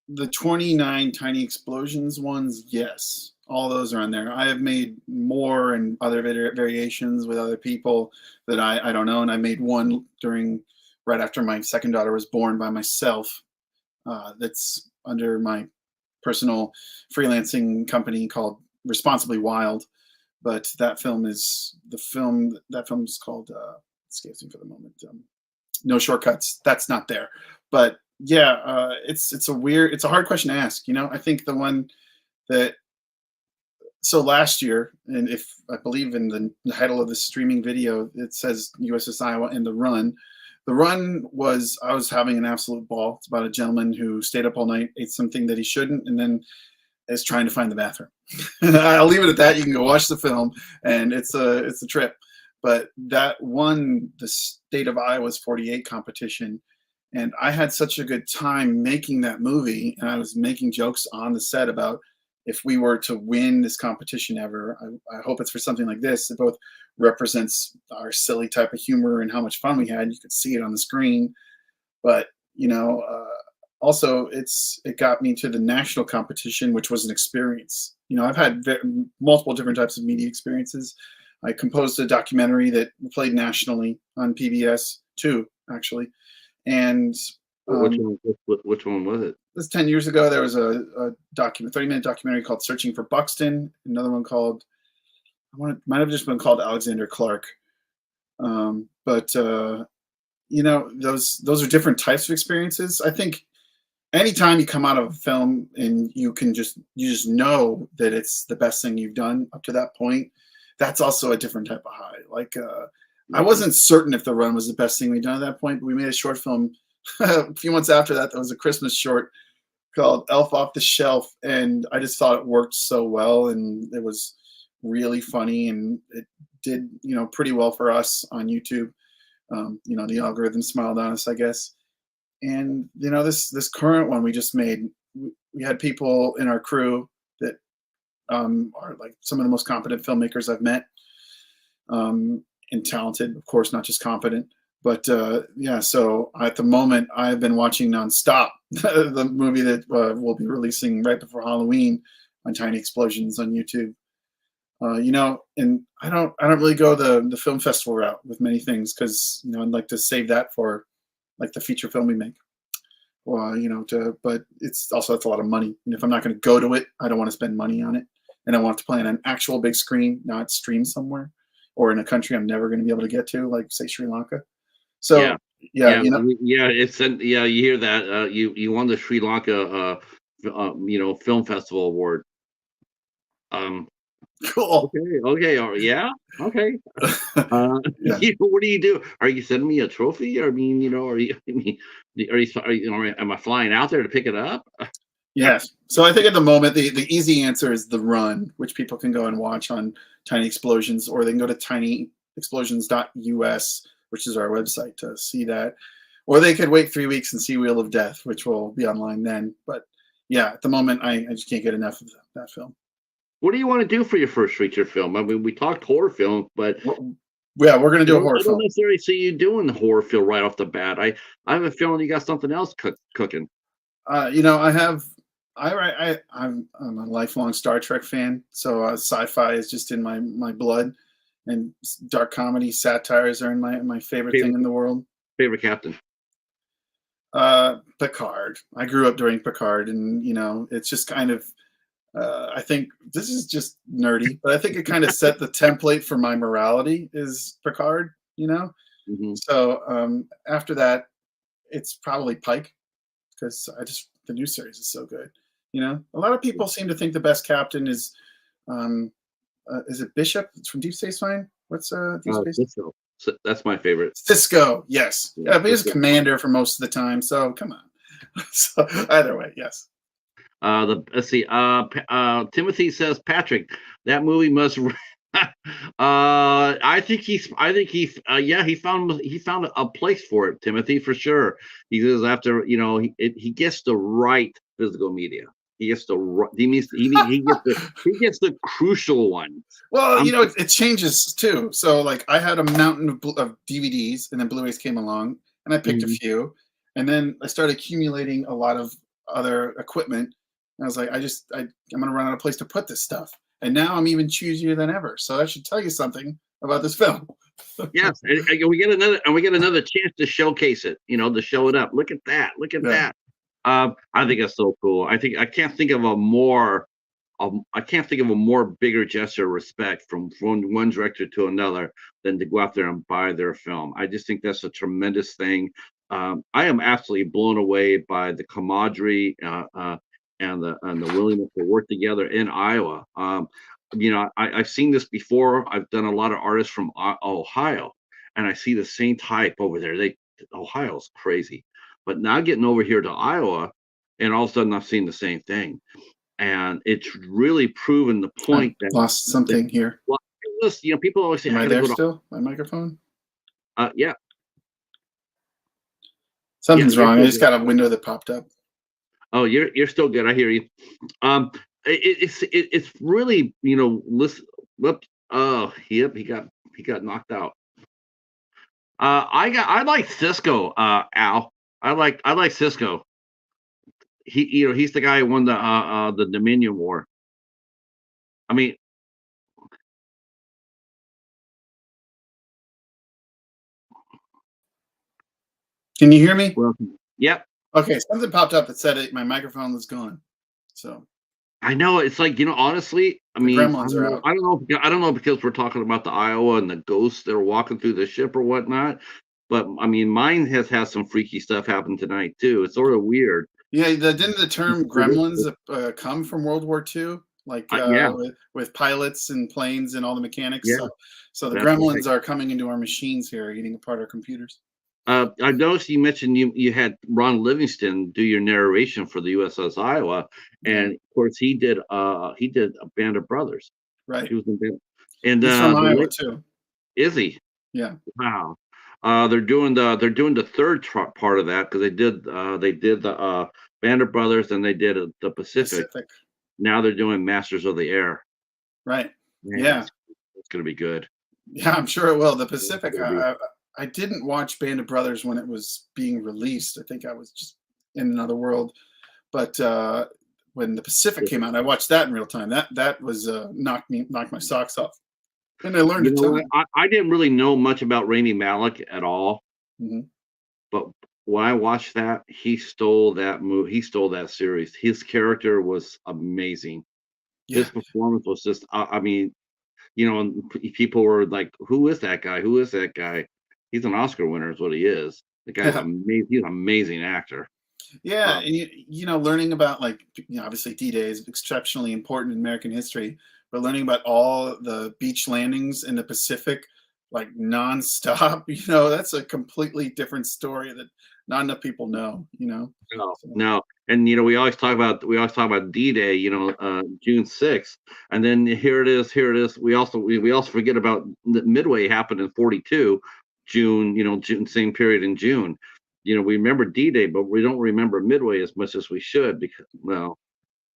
The 29 Tiny Explosions ones, yes, all those are on there. I have made more and other variations with other people that I don't know, and I made one right after my second daughter was born by myself. That's under my personal freelancing company called Responsibly Wild, but that film is called escapes me for the moment. No Shortcuts. That's not there, but yeah, it's a hard question to ask. You know, I think the one that last year, and if I believe in the title of the streaming video, it says USS Iowa and the Run. The Run was, I was having an absolute ball. It's about a gentleman who stayed up all night, ate something that he shouldn't, and then is trying to find the bathroom. I'll leave it at that. You can go watch the film, and it's a trip. But that won the State of Iowa's 48 competition, and I had such a good time making that movie, and I was making jokes on the set about if we were to win this competition ever, I hope it's for something like this. It both represents our silly type of humor and how much fun we had. You could see it on the screen, but you know, also it got me to the national competition, which was an experience. You know, I've had multiple different types of media experiences. I composed a documentary that played nationally on PBS too, actually. And which one was it? This 10 years ago. There was a 30-minute documentary called Searching for Buxton. Another one called, might have just been called Alexander Clark. But you know, those are different types of experiences. I think anytime you come out of a film and you just know that it's the best thing you've done up to that point, that's also a different type of high. Like I wasn't certain if The Run was the best thing we'd done at that point, but we made a short film a few months after that. That was a Christmas short called Elf Off the Shelf, and I just thought it worked so well, and it was really funny, and it did, you know, pretty well for us on YouTube. You know, the algorithm smiled on us, I guess. And you know, this current one we just made, we had people in our crew that are like some of the most competent filmmakers I've met, and talented, of course, not just competent. But yeah, so at the moment, I've been watching nonstop the movie that we'll be releasing right before Halloween on Tiny Explosions on YouTube. You know, and I don't really go the film festival route with many things because, you know, I'd like to save that for like the feature film we make. Well, you know, but it's a lot of money, and if I'm not going to go to it, I don't want to spend money on it, and I want to play on an actual big screen, not stream somewhere or in a country I'm never going to be able to get to, like say Sri Lanka. So Yeah, Yeah, you know, yeah, yeah, you hear that, you won the Sri Lanka, film festival award. Um, cool. okay, okay, yeah, okay. Yeah. What do you do? Are you sending me a trophy? I mean, are you I mean, am I flying out there to pick it up? Yes. So I think at the moment the easy answer is The Run, which people can go and watch on Tiny Explosions, or they can go to tinyexplosions.us, which is our website, to see that. Or they could wait 3 weeks and see Wheel of Death, which will be online then. But yeah, at the moment I just can't get enough of that film. What do you wanna do for your first feature film? I mean, we talked horror film, but Well, yeah, we're gonna do a horror I don't film. necessarily see you doing the horror film right off the bat. I have a feeling you got something else cooking. I have. I'm a lifelong Star Trek fan, so sci-fi is just in my blood, and dark comedy satires are in my favorite thing Favorite in the world. favorite captain. Picard. I grew up during Picard, and it's just kind of. I think this is just nerdy, but I think it kind of set the template for my morality is Picard. Mhm. So after that, it's probably Pike, because the new series is so good. A lot of people seem to think the best captain is it Bishop? It's from Deep Space Nine. What's Deep Space? Cisco. That's my favorite. Cisco. Yes. Yeah, Yeah, but he's a Cisco. commander for most of the time. So come on. So either way, yes. Let's see. Timothy says, Patrick, that movie must. I think yeah, he found a place for it, Timothy, for sure. He says after he gets the right physical media. He gets the right. He gets the crucial ones. Well, I'm it changes too. So like I had a mountain of DVDs, and then Blu-rays came along, and I picked a Mhm. few, and then I started accumulating a lot of other equipment. And I was like, I'm gonna run out of place to put this stuff. And now I'm even choosier than ever. So that should tell you something about this film. Yes, and we get another chance to showcase it. To show it up. Look at that. Look at Yeah. that. I think that's so cool. I can't think of a more bigger gesture of respect from one director to another than to go out there and buy their film. I just think that's a tremendous thing. I am absolutely blown away by the camaraderie and the willingness to work together in Iowa. I've seen this before. I've done a lot of artists from Ohio, and I see the same type over there. Ohio's crazy, but now getting over here to Iowa, and all of a sudden I've seen the same thing, and it's really proven the I point lost that something here. well, people always say Am I I got to there go to. still? My microphone? Yeah, yeah, Something's you're wrong. I still just good. got a window that popped up. Oh, you're still good. I hear you. Um, it's really listen. Whoops. Oh, yep. He got knocked out. I like Cisco. Al. I like Cisco. He's the guy who won the Dominion War. I mean, Can you hear me? well, yep. Okay, something popped up that said my microphone was gone. So I know it's like honestly. I the mean, I gremlins don't are know. out. I don't know. I don't know because we're talking about the Iowa and the ghosts that are walking through the ship or whatnot. But I mean, mine has had some freaky stuff happen tonight too. It's sort of weird. Yeah, didn't the term gremlins come from World War II? Like Yeah, with pilots and planes and all the mechanics. yeah, So the that's right. gremlins are coming into our machines here, eating apart our computers. I noticed you mentioned you had Ron Livingston do your narration for the USS Iowa, Yeah, and of course he did a Band of Brothers. right. He was in Band, and He's from the Iowa late too. is he? Yeah, Wow. They're doing the third part of that because they did the Band of Brothers and they did the Pacific. Pacific. Now they're doing Masters of the Air. Right. Man, Yeah, it's gonna be good. yeah. I'm sure it will. The It's Pacific. gonna be. I didn't watch Band of Brothers when it was being released. I think I was just in another world. But when the Pacific came out, I watched that in real time. That was knocked my socks off, and I learned You a know what? ton. I didn't really know much about Rami Malek at all, Hmm. but when I watched that, he stole that movie. He stole that series. His character was amazing. Yeah, His performance was just. I mean, and people were like, "Who is that guy? Who is that guy?" He's an Oscar winner, is what he is. The guy's amazing. He's an amazing actor. Yeah, and learning about like obviously D-Day is exceptionally important in American history, but learning about all the beach landings in the Pacific, like nonstop, that's a completely different story that not enough people know. No, So, no, and we always talk about D-Day, June 6th, and then here it is. We also forget about the Midway happened in 42, June, June, same period in June. We remember D-Day, but we don't remember Midway as much as we should because, well,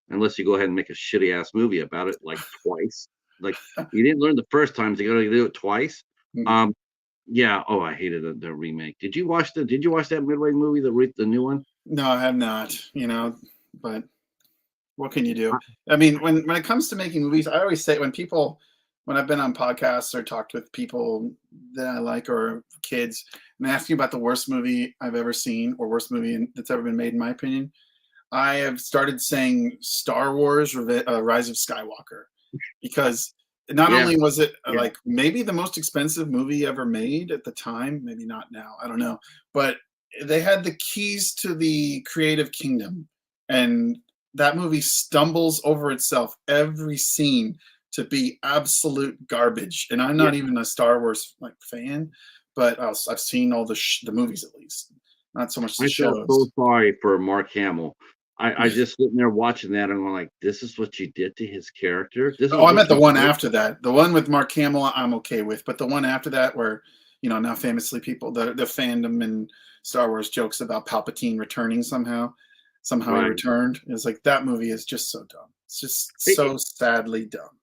unless you go ahead and make a shitty ass movie about it like twice. Like you didn't learn the first time, so you got to do it twice. mm. Um, yeah. Oh, I hated the remake. Did you watch that Midway movie, the new one? No, I have not. But what can you do? I mean, when it comes to making movies, I always say when I've been on podcasts or talked with people that I like or kids, and they ask me about the worst movie I've ever seen or worst movie that's ever been made, in my opinion, I have started saying Star Wars: Rise of Skywalker, because not Yeah, only was it yeah. like maybe the most expensive movie ever made at the time, maybe not now, I don't know, but they had the keys to the creative kingdom, and that movie stumbles over itself every scene to be absolute garbage. And I'm Yeah. not even a Star Wars like fan, but I've seen all the movies, at least, not so much the I felt so shows. sorry for Mark Hamill. I Yeah. just sitting there watching that and I'm like, this is what you did to his character. This Oh, is I meant what the you one did. after that. The one with Mark Hamill, I'm okay with, but the one after that, where now famously people, the fandom and Star Wars jokes about Palpatine returning somehow he Right. returned. It's like that movie is just so dumb. It's just It, so sadly dumb.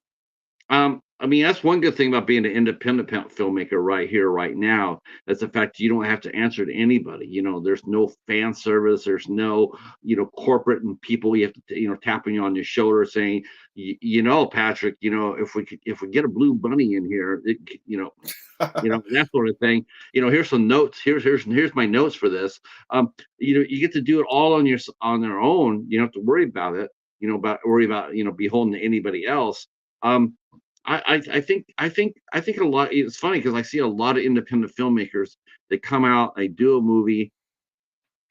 I mean, that's one good thing about being an independent filmmaker right here, right now. That's the fact you don't have to answer to anybody. There's no fan service. There's no, corporate and people you have to, tapping you on your shoulder saying, Patrick, if we get a blue bunny in here, that sort of thing. Here's some notes. Here's my notes for this. You get to do it all on their own. You don't have to worry about it. Worry about beholden to anybody else. Um, I think a lot. It's funny because I see a lot of independent filmmakers. They come out, they do a movie,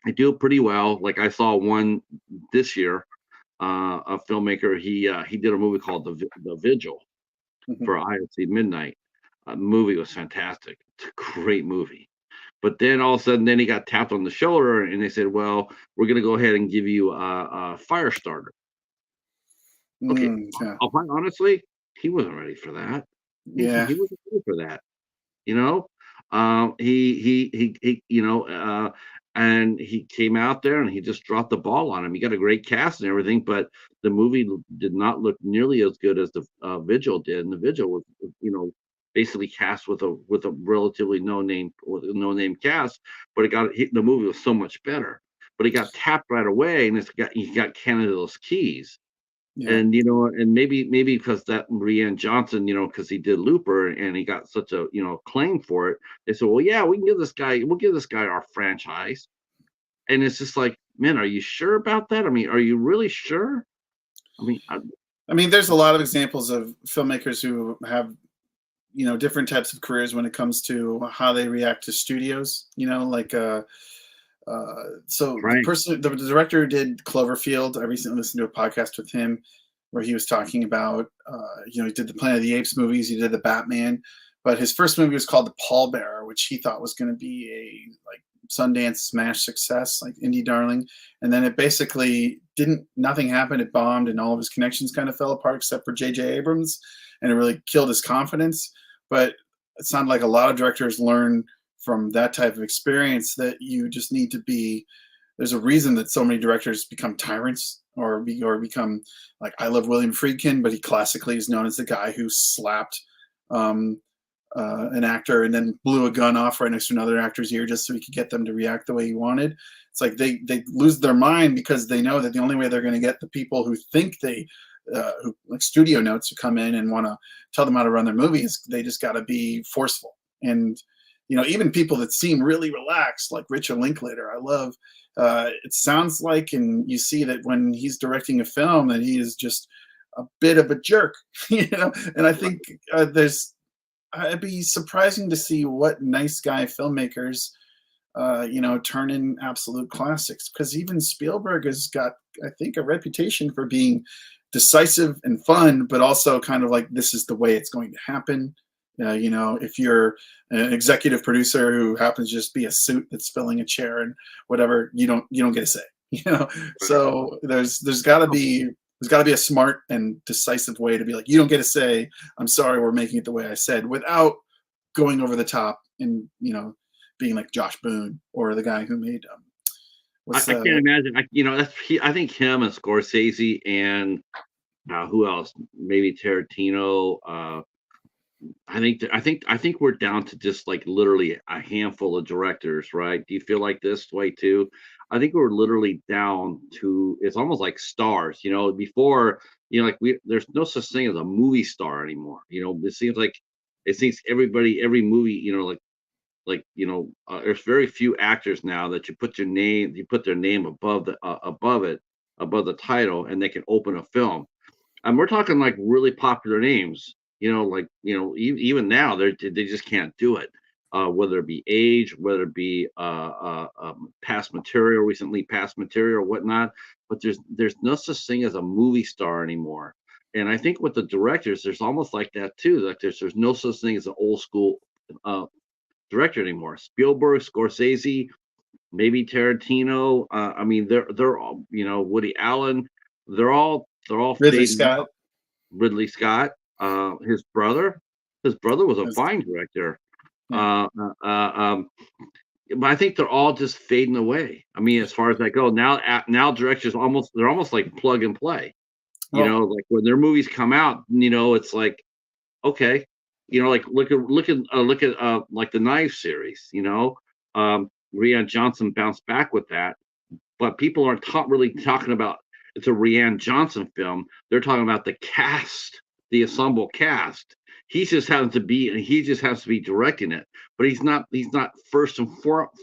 they do it pretty well. Like I saw one this year, a filmmaker. He did a movie called The Vigil Mhm. for IOC Midnight. The movie was fantastic. It's a great movie. But then all of a sudden, then he got tapped on the shoulder, and they said, "Well, we're going to go ahead and give you a fire starter." Okay, Yeah. I'll find honestly, he wasn't ready for that. He Yeah. wasn't ready for that. You know, he and he came out there and he just dropped the ball on him. He got a great cast and everything, but the movie did not look nearly as good as the Vigil did. And the Vigil was, basically cast with a relatively no name cast, but the movie was so much better. But he got tapped right away, and he got Canada's keys. Yeah. And maybe because that Brienne Johnson, because he did Looper and he got such a claim for it, they said, well, yeah, we'll give this guy our franchise. And it's just like, man, are you sure about that? I mean, are you really sure? I mean, I mean, there's a lot of examples of filmmakers who have different types of careers when it comes to how they react to studios. Like so right, the director who did Cloverfield, I recently listened to a podcast with him where he was talking about he did the Planet of the Apes movies, he did the Batman, but his first movie was called The Pallbearer, which he thought was going to be a like Sundance smash success, like indie darling, and then it basically didn't. Nothing happened. It bombed, and all of his connections kind of fell apart, except for J.J. Abrams, and it really killed his confidence. But it sounded like a lot of directors learn from that type of experience that you just need to be. There's a reason that so many directors become tyrants or become like, I love William Friedkin, but he classically is known as the guy who slapped um, an actor and then blew a gun off right next to another actor's ear just so he could get them to react the way he wanted. It's like they lose their mind because they know that the only way they're going to get the people who think who like studio notes who come in and want to tell them how to run their movies, they just got to be forceful. And even people that seem really relaxed, like Richard Linklater, I love. It sounds like, and you see that when he's directing a film, that he is just a bit of a jerk, And I think it'd be surprising to see what nice guy filmmakers turn in absolute classics. Because even Spielberg has got, I think, a reputation for being decisive and fun, but also kind of like, this is the way it's going to happen. If you're an executive producer who happens to just be a suit that's filling a chair and whatever, you don't get a say. So there's got to be a smart and decisive way to be like, you don't get a say. I'm sorry, we're making it the way I said, without going over the top and being like Josh Boone or the guy who made I can't imagine. I think him and Scorsese and who else? Maybe Tarantino. I think we're down to just like literally a handful of directors, right? Do you feel like this way too? I think we're literally down to, it's almost like stars. Before, like there's no such thing as a movie star anymore. It seems every movie, there's very few actors now that you put their name above the title, and they can open a film. And we're talking like really popular names, even now they just can't do it. Whether it be age, whether it be past material, recently past material, or whatnot. But there's no such thing as a movie star anymore. And I think with the directors, there's almost like that too. Like there's no such thing as an old school director anymore. Spielberg, Scorsese, maybe Tarantino. I mean, they're all, Woody Allen. They're all Ridley fading Scott. out. Ridley Scott, his brother was a fine director. Yeah. But I think they're all just fading away. I mean, as far as that go, now directors they're almost like plug and play. Like when their movies come out, it's like, okay, like look at like the Knives series. Rian Johnson bounced back with that, but people aren't really talking about it's a Rian Johnson film. They're talking about the cast, the ensemble cast. He just has to be directing it, but he's not first and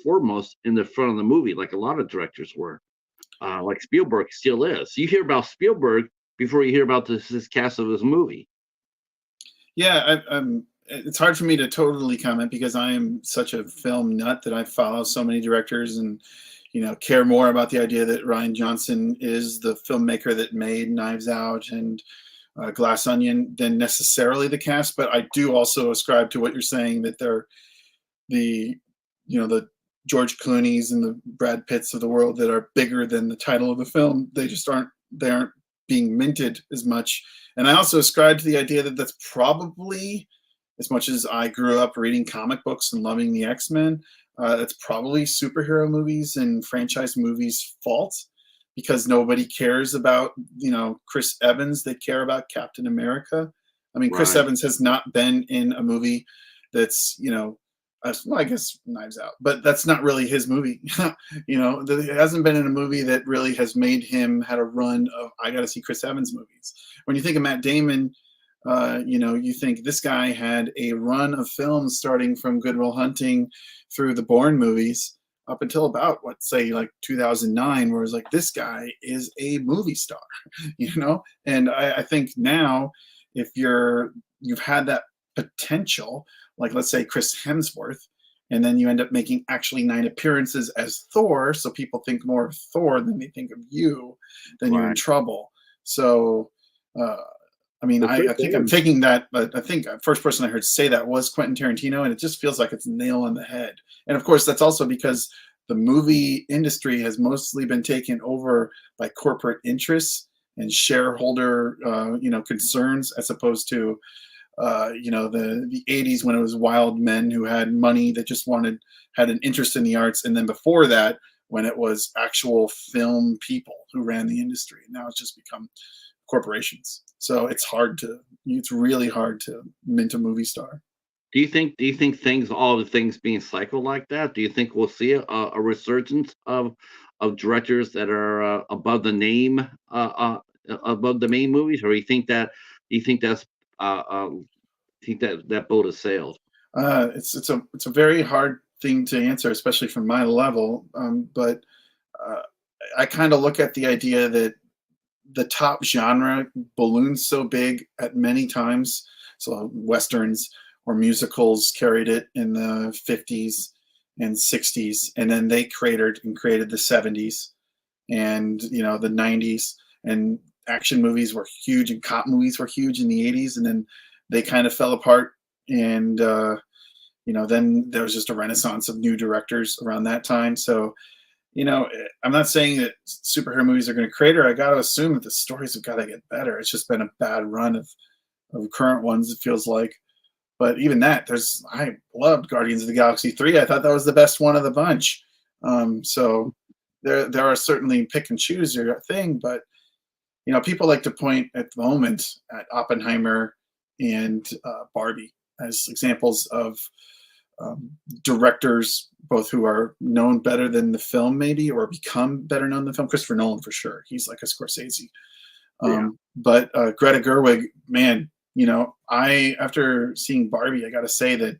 foremost in the front of the movie like a lot of directors were. Like Spielberg still is. You hear about Spielberg before you hear about this cast of his movie. Yeah, it's hard for me to totally comment because I am such a film nut that I follow so many directors and care more about the idea that Rian Johnson is the filmmaker that made Knives Out and Glass Onion than necessarily the cast. But I do also ascribe to what you're saying, that they're the George Clooney's and the Brad Pitts of the world that are bigger than the title of the film. They aren't being minted as much. And I also ascribe to the idea that that's probably, as much as I grew up reading comic books and loving the X-Men, that's probably superhero movies and franchise movies' fault, because nobody cares about, Chris Evans. They care about Captain America. I mean, Chris Evans has not been in a movie that's, well, I guess Knives Out, but that's not really his movie. It hasn't been in a movie that really has made him had a run of, I got to see Chris Evans movies. When you think of Matt Damon, you think this guy had a run of films starting from Good Will Hunting through the Bourne movies up until about, like 2009, where it's like, this guy is a movie star, And I think now, if you've had that potential, like let's say Chris Hemsworth, and then you end up making actually 9 appearances as Thor, so people think more of Thor than they think of you, then you're in trouble. So, I mean, I think I'm taking that, but I think the first person I heard say that was Quentin Tarantino, and it just feels like it's a nail on the head. And of course, that's also because the movie industry has mostly been taken over by corporate interests and shareholder, concerns, as opposed to, the 80s, when it was wild men who had money that just had an interest in the arts. And then before that, when it was actual film people who ran the industry. Now it's just become corporations. So it's really hard to mint a movie star. Do you think all the things being cycled like that? Do you think we'll see a resurgence of directors that are above the name, above the main movies, or do you think that boat has sailed? It's a very hard thing to answer, especially from my level. But I kind of look at the idea that the top genre balloons so big at many times. So westerns or musicals carried it in the 50s and 60s, and then they created the 70s, and the 90s, and action movies were huge and cop movies were huge in the 80s, and then they kind of fell apart, and then there was just a renaissance of new directors around that time. So I'm not saying that superhero movies are going to crater. I got to assume that the stories have got to get better. It's just been a bad run of current ones, it feels like. But even that, I loved Guardians of the Galaxy 3. I thought that was the best one of the bunch. So there are certainly pick and choose your thing, but people like to point at the moment at Oppenheimer and Barbie as examples of directors, both who are known better than the film, maybe, or become better known than the film. Christopher Nolan, for sure. He's like a Scorsese. But Greta Gerwig, man, after seeing Barbie, I got to say that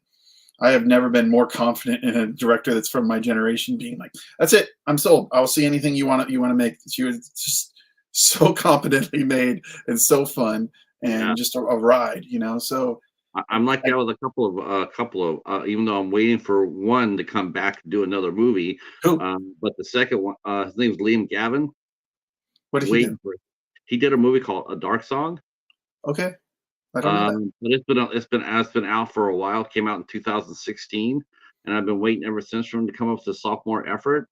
I have never been more confident in a director that's from my generation being like, that's it, I'm sold. I'll see anything you want to make. She was just so competently made and so fun and just a ride, So I'm like that with a couple of even though I'm waiting for one to come back and do another movie. But the second one, his name's Liam Gavin. What did he do? He did a movie called A Dark Song. Okay. I don't know that. But it's been out for a while. It came out in 2016, and I've been waiting ever since for him to come up with a sophomore effort.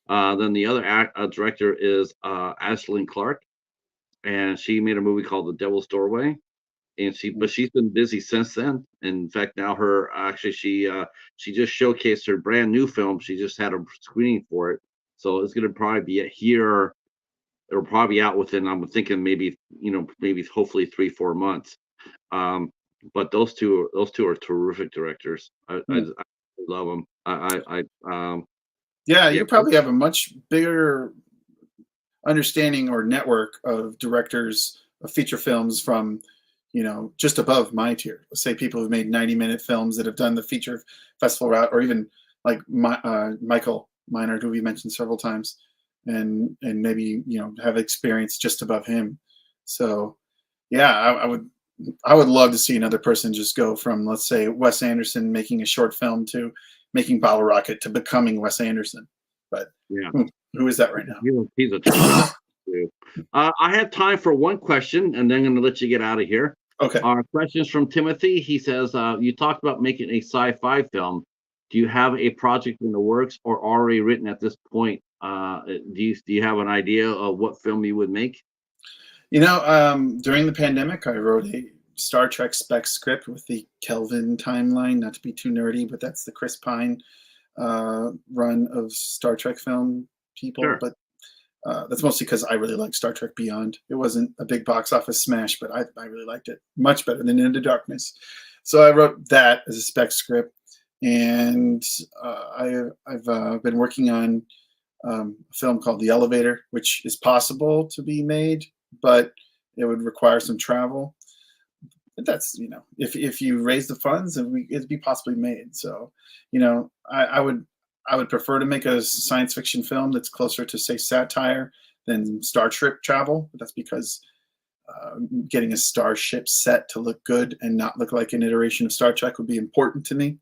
Then the other director is Aislinn Clark, and she made a movie called The Devil's Doorway, and she's been busy since then. In fact, now she just showcased her brand new film. She just had a screening for it, so it's going to probably be here. It'll probably be out within, I'm thinking, maybe hopefully 3-4 months. But those two are terrific directors. I love them. You probably have a much bigger understanding or network of directors of feature films from just above my tier. Let's say people who've made 90-minute films that have done the feature festival route, or even like Michael Meinert, who we mentioned several times, and maybe have experience just above him. So I would love to see another person just go from, let's say, Wes Anderson making a short film to making Bottle Rocket to becoming Wes Anderson. But who is that right now? He's a tremendous dude. I have time for one question, and then I'm going to let you get out of here. Okay. Our question is from Timothy. He says, you talked about making a sci-fi film. Do you have a project in the works or already written at this point? Do you have an idea of what film you would make? During the pandemic, I wrote a Star Trek spec script with the Kelvin timeline. Not to be too nerdy, but that's the Chris Pine run of Star Trek film people. Sure. But that's mostly because I really like Star Trek Beyond. It wasn't a big box office smash, but I really liked it much better than Into Darkness. So I wrote that as a spec script, and I've been working on a film called The Elevator, which is possible to be made, but it would require some travel. But that's, if you raise the funds, it'd be possibly made. So, I would prefer to make a science fiction film that's closer to, say, satire than Star Trek travel. But that's because getting a starship set to look good and not look like an iteration of Star Trek would be important to me.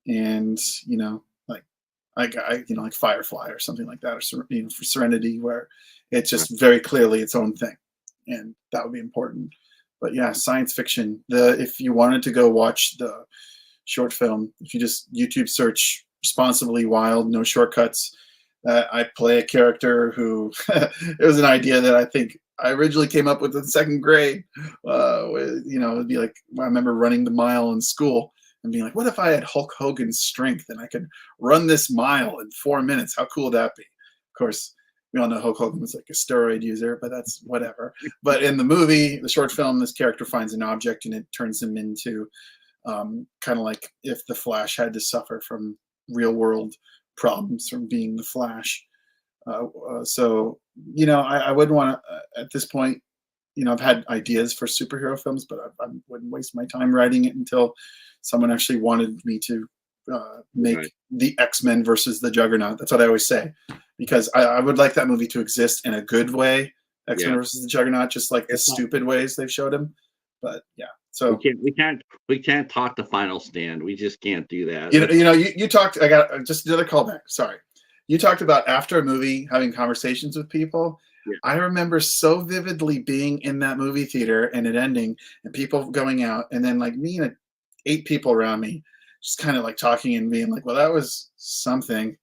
And, like Firefly or something like that, or for Serenity, where it's just very clearly its own thing, and that would be important. But yeah, science fiction. If you wanted to go watch the short film, if you just YouTube search "Responsibly Wild," no shortcuts. I play a character who it was an idea that I think I originally came up with in second grade. It'd be like, I remember running the mile in school and being like, what if I had Hulk Hogan's strength and I could run this mile in 4 minutes? How cool would that be? Of course, we all know Hulk Hogan was like a steroid user, but that's whatever. But in the movie, the short film, this character finds an object and it turns him into kind of like if the Flash had to suffer from real world problems from being the Flash. So, I wouldn't want to, at this point, I've had ideas for superhero films, but I wouldn't waste my time writing it until someone actually wanted me to make the X-Men versus the Juggernaut. That's what I always say, because I would like that movie to exist in a good way. X-Men versus the Juggernaut, just like the stupid ways they've showed him. But yeah, So we can't talk the Final Stand. We just can't do that. you talked. I got just another callback. Sorry, you talked about after a movie having conversations with people. Yeah. I remember so vividly being in that movie theater and it ending and people going out, and then like me and 8 people around me just kind of like talking and being like, well, that was something.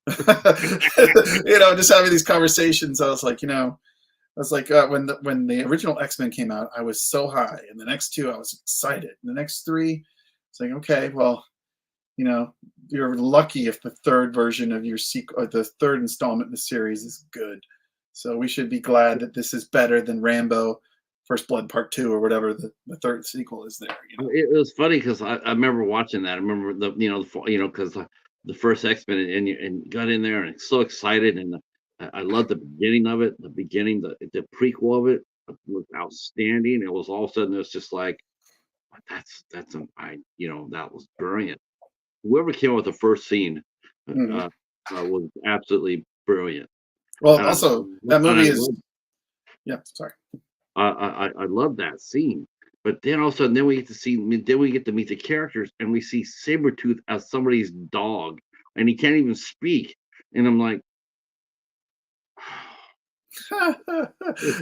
Just having these conversations. I was like, when the original X-Men came out, I was so high, and the next 2 I was excited, and the next 3 it's like, okay, well, you're lucky if the third version of your sequel, or the third installment in the series, is good. So we should be glad that this is better than Rambo First Blood Part 2 or whatever the third sequel is there. It was funny because I remember watching that. I remember because the first X-Men, and got in there and so excited, and I loved the beginning of it. The beginning, the prequel of it was outstanding. It was all of a sudden, it was just like, that was brilliant. Whoever came up with the first scene was absolutely brilliant. Well, also that movie is. Yeah, sorry. I love that scene, but then all of a sudden, then we get to meet the characters, and we see Sabretooth as somebody's dog, and he can't even speak, and I'm like,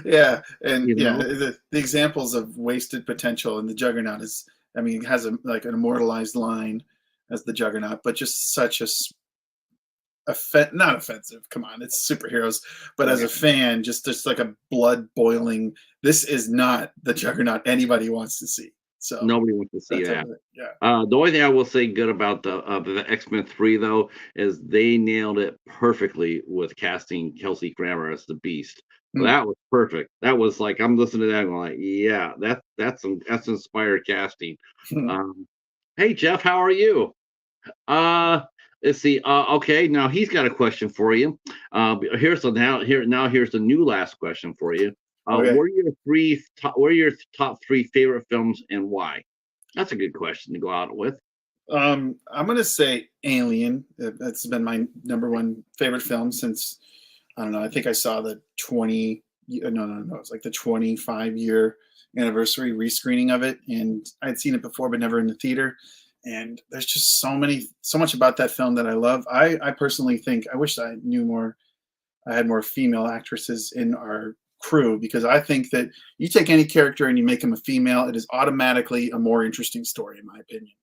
yeah, and the examples of wasted potential in the Juggernaut is, it has like an immortalized line as the Juggernaut, but just such a not offensive. Come on, it's superheroes, but as a fan, just like a blood boiling. This is not the Juggernaut anybody wants to see. So nobody wants to see that. Yeah. The only thing I will say good about the X-Men 3 though is they nailed it perfectly with casting Kelsey Grammer as the Beast. That was perfect. That was like, I'm listening to that and I'm like, yeah, that's inspired casting. Hey Jeff, how are you? Let's see. Okay, now he's got a question for you. Here's the new last question for you. Okay. What are your top 3 favorite films and why? That's a good question to go out with. I'm gonna say Alien. That's been my #1 favorite film since, I don't know. I think I saw the 20. No. It's like the 25-year anniversary rescreening of it, and I'd seen it before, but never in the theater. And there's just so much about that film that I love. I personally think I wish I knew more. I had more female actresses in our crew, because I think that you take any character and you make him a female, it is automatically a more interesting story, in my opinion.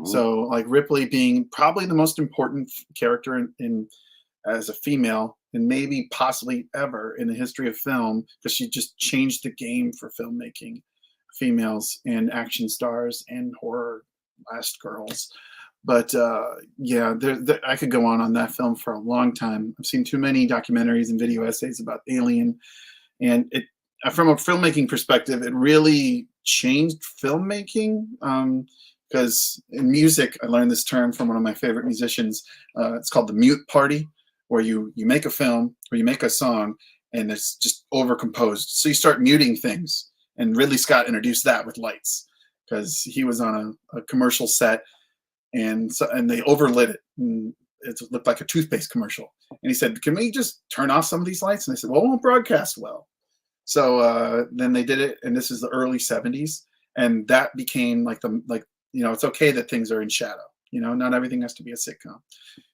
So like Ripley being probably the most important character in as a female, and maybe possibly ever in the history of film, because she just changed the game for filmmaking, females and action stars and horror last girls. But I could go on that film for a long time. I've seen too many documentaries and video essays about Alien, and it, from a filmmaking perspective, it really changed filmmaking. Because in music, I learned this term from one of my favorite musicians. It's called the mute party, where you make a film or you make a song and it's just overcomposed. So you start muting things. And Ridley Scott introduced that with lights, because he was on a commercial set, and they overlit it. And it looked like a toothpaste commercial. And he said, "Can we just turn off some of these lights?" And they said, "Well, it won't broadcast well." So then they did it, and this is the early '70s, and that became it's okay that things are in shadow. Not everything has to be a sitcom,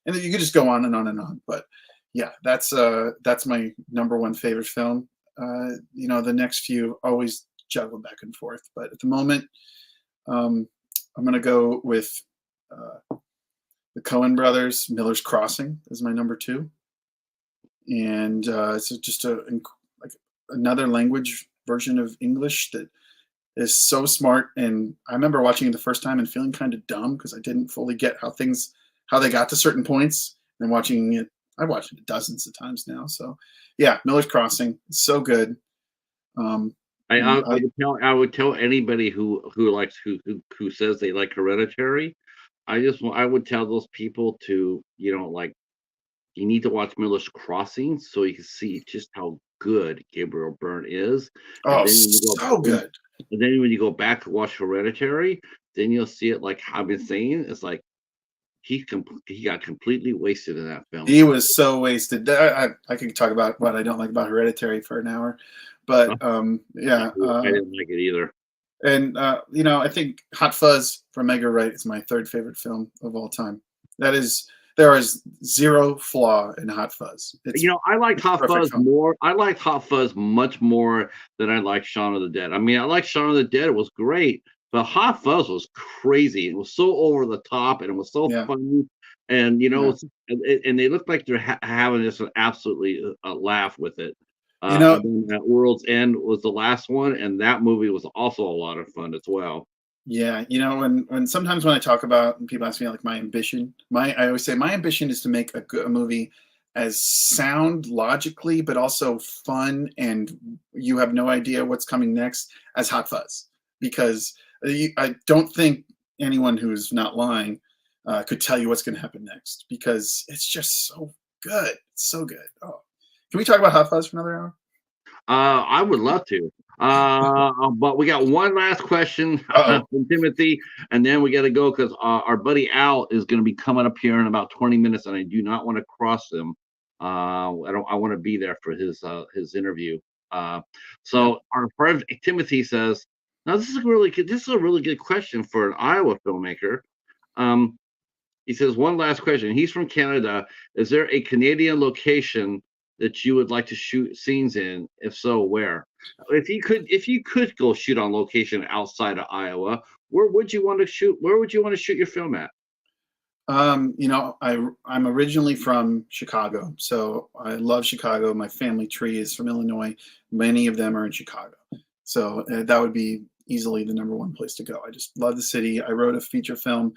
and then you could just go on and on and on. But yeah, that's my #1 favorite film. The next few always juggle back and forth, but at the moment, I'm gonna go with the Coen Brothers, Miller's Crossing is my #2, and it's just another language version of English that is so smart. And I remember watching it the first time and feeling kind of dumb because I didn't fully get how they got to certain points. And watching it, I watched it dozens of times now. So yeah, Miller's Crossing is so good. I would tell anybody who says they like Hereditary. I would tell those people to, you need to watch Miller's Crossing so you can see just how good Gabriel Byrne is. Oh, so good. And then when you go back to watch Hereditary, then you'll see it like I've been saying. It's like he got completely wasted in that film. He was so wasted. I could talk about what I don't like about Hereditary for an hour, but I didn't like it either. And I think Hot Fuzz from Edgar Wright is my third favorite film of all time. That is, there is zero flaw in Hot Fuzz. It's I liked a Hot perfect Fuzz film. more. I liked Hot Fuzz much more than I liked Shaun of the Dead. I mean, I liked Shaun of the Dead; it was great, but Hot Fuzz was crazy. It was so over the top, and it was so Yeah, funny. And yeah. and they looked like they're having just an absolutely laugh with it. You know, And then that World's End was the last one, and that movie was also a lot of fun as well. yeah. When sometimes when I talk about, and people ask me like my ambition, I always say my ambition is to make a movie as sound logically, but also fun, and you have no idea what's coming next as Hot Fuzz, because I don't think anyone who's not lying could tell you what's going to happen next, because it's just so good. It's so good. Oh, can we talk about Hot Fuzz for another hour? I would love to. But we got one last question Uh from Timothy, and then we got to go because our buddy Al is going to be coming up here in about 20 minutes, and I do not want to cross him. I don't. I want to be there for his interview. Uh, yeah. so our friend Timothy says, "Now this is a really good. This is a really good question for an Iowa filmmaker." Um, he says, one last question. He's from Canada. Is there a Canadian location that you would like to shoot scenes in? If so, where? If you could go shoot on location outside of Iowa, where would you want to shoot? Where would you want to shoot your film at? I'm originally from Chicago, so I love Chicago. My family tree is from Illinois. Many of them are in Chicago, so that would be easily the number one place to go. I just love the city. I wrote a feature film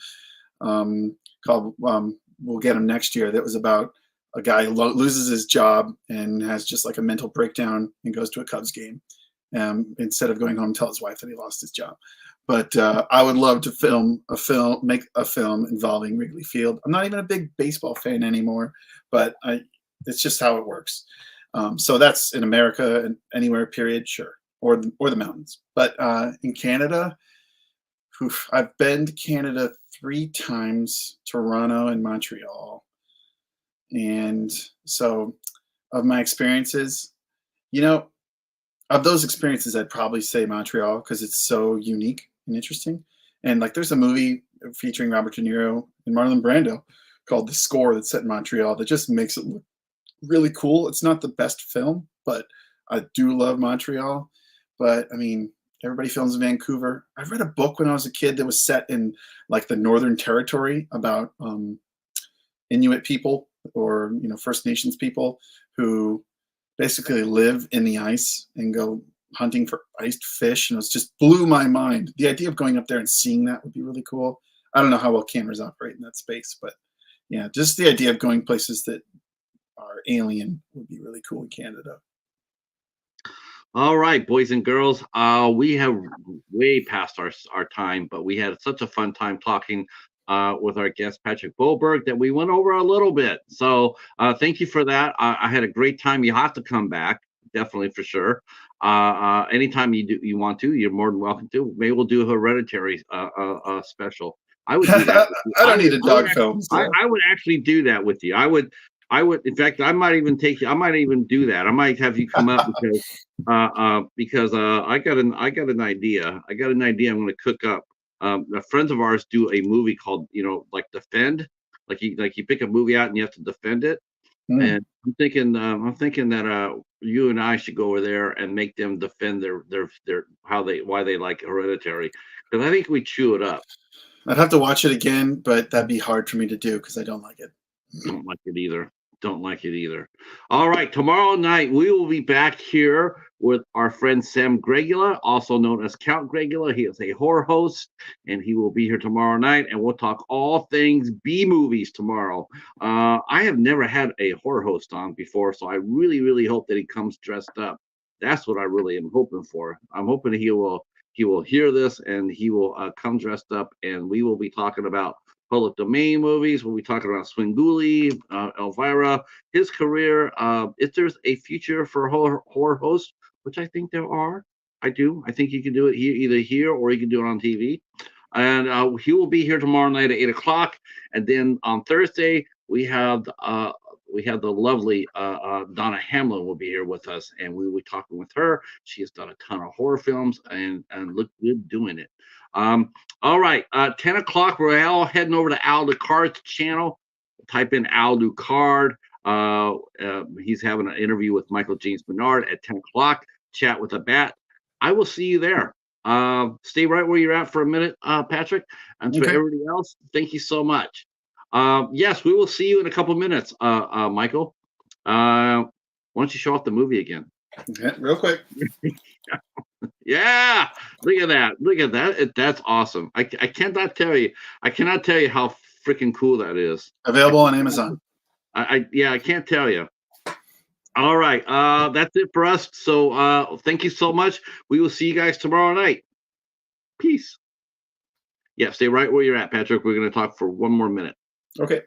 called "We'll Get Him Next Year" that was about a guy who loses his job and has just like a mental breakdown and goes to a Cubs game instead of going home and tell his wife that he lost his job. But I would love to make a film involving Wrigley Field. I'm not even a big baseball fan anymore, but it's just how it works. So that's in America and anywhere, period, sure, or the mountains. But in Canada, I've been to Canada 3 times, Toronto and Montreal. And so, of my experiences, you know, of those experiences, I'd probably say Montreal because it's so unique and interesting. And like, there's a movie featuring Robert De Niro and Marlon Brando called The Score that's set in Montreal that just makes it look really cool. It's not the best film, but I do love Montreal. But I mean, everybody films in Vancouver. I read a book when I was a kid that was set in like the Northern Territory about Inuit people, or First Nations people who basically live in the ice and go hunting for iced fish, and it just blew my mind. The idea of going up there and seeing that would be really cool. I don't know how well cameras operate in that space, but yeah, just the idea of going places that are alien would be really cool in Canada. All right, boys and girls, we have way past our time, but we had such a fun time talking with our guest Patrick Boberg that we went over a little bit. So thank you for that. I had a great time. You have to come back, definitely for sure. Anytime you want to, you're more than welcome to. Maybe we'll do a Hereditary special. I would do that with you. I don't need a dog film. So. I would actually do that with you. I would, in fact, I might even take you. I might even do that. I might have you come up because I got an idea. I got an idea. I'm going to cook up. Friends of ours do a movie called, like Defend. Like you pick a movie out and you have to defend it. Mm. And I'm thinking that you and I should go over there and make them defend their why they like Hereditary, because I think we chew it up. I'd have to watch it again, but that'd be hard for me to do because I don't like it. Don't like it either. Don't like it either. All right, tomorrow night we will be back here with our friend Sam Gregula, also known as Count Gregula. He is a horror host, and he will be here tomorrow night, and we'll talk all things B movies tomorrow. I have never had a horror host on before, so I really, really hope that he comes dressed up. That's what I really am hoping for. I'm hoping he will hear this and he will come dressed up, and we will be talking about public domain movies. We'll be talking about Swinguli, Elvira, his career. If there's a future for horror hosts, which I think there are, I do. I think he can do it here, either here or he can do it on TV. And he will be here tomorrow night at 8 o'clock. And then on Thursday we have we have the lovely Donna Hamlin will be here with us, and we will be talking with her. She has done a ton of horror films and look good doing it. All right, 10 o'clock, we're all heading over to Al Ducard's channel. Type in Al Ducard. He's having an interview with Michael James Bernard at 10 o'clock. Chat with a bat. I will see you there. Stay right where you're at for a minute, Patrick. And for everybody else, thank you so much. Yes, we will see you in a couple minutes, Michael. Why don't you show off the movie again? Okay, real quick. Yeah, look at that. Look at that. That's awesome. I cannot tell you. I cannot tell you how freaking cool that is. Available on Amazon. I can't tell you. All right. That's it for us. So thank you so much. We will see you guys tomorrow night. Peace. Yeah, stay right where you're at, Patrick. We're going to talk for one more minute. Okay.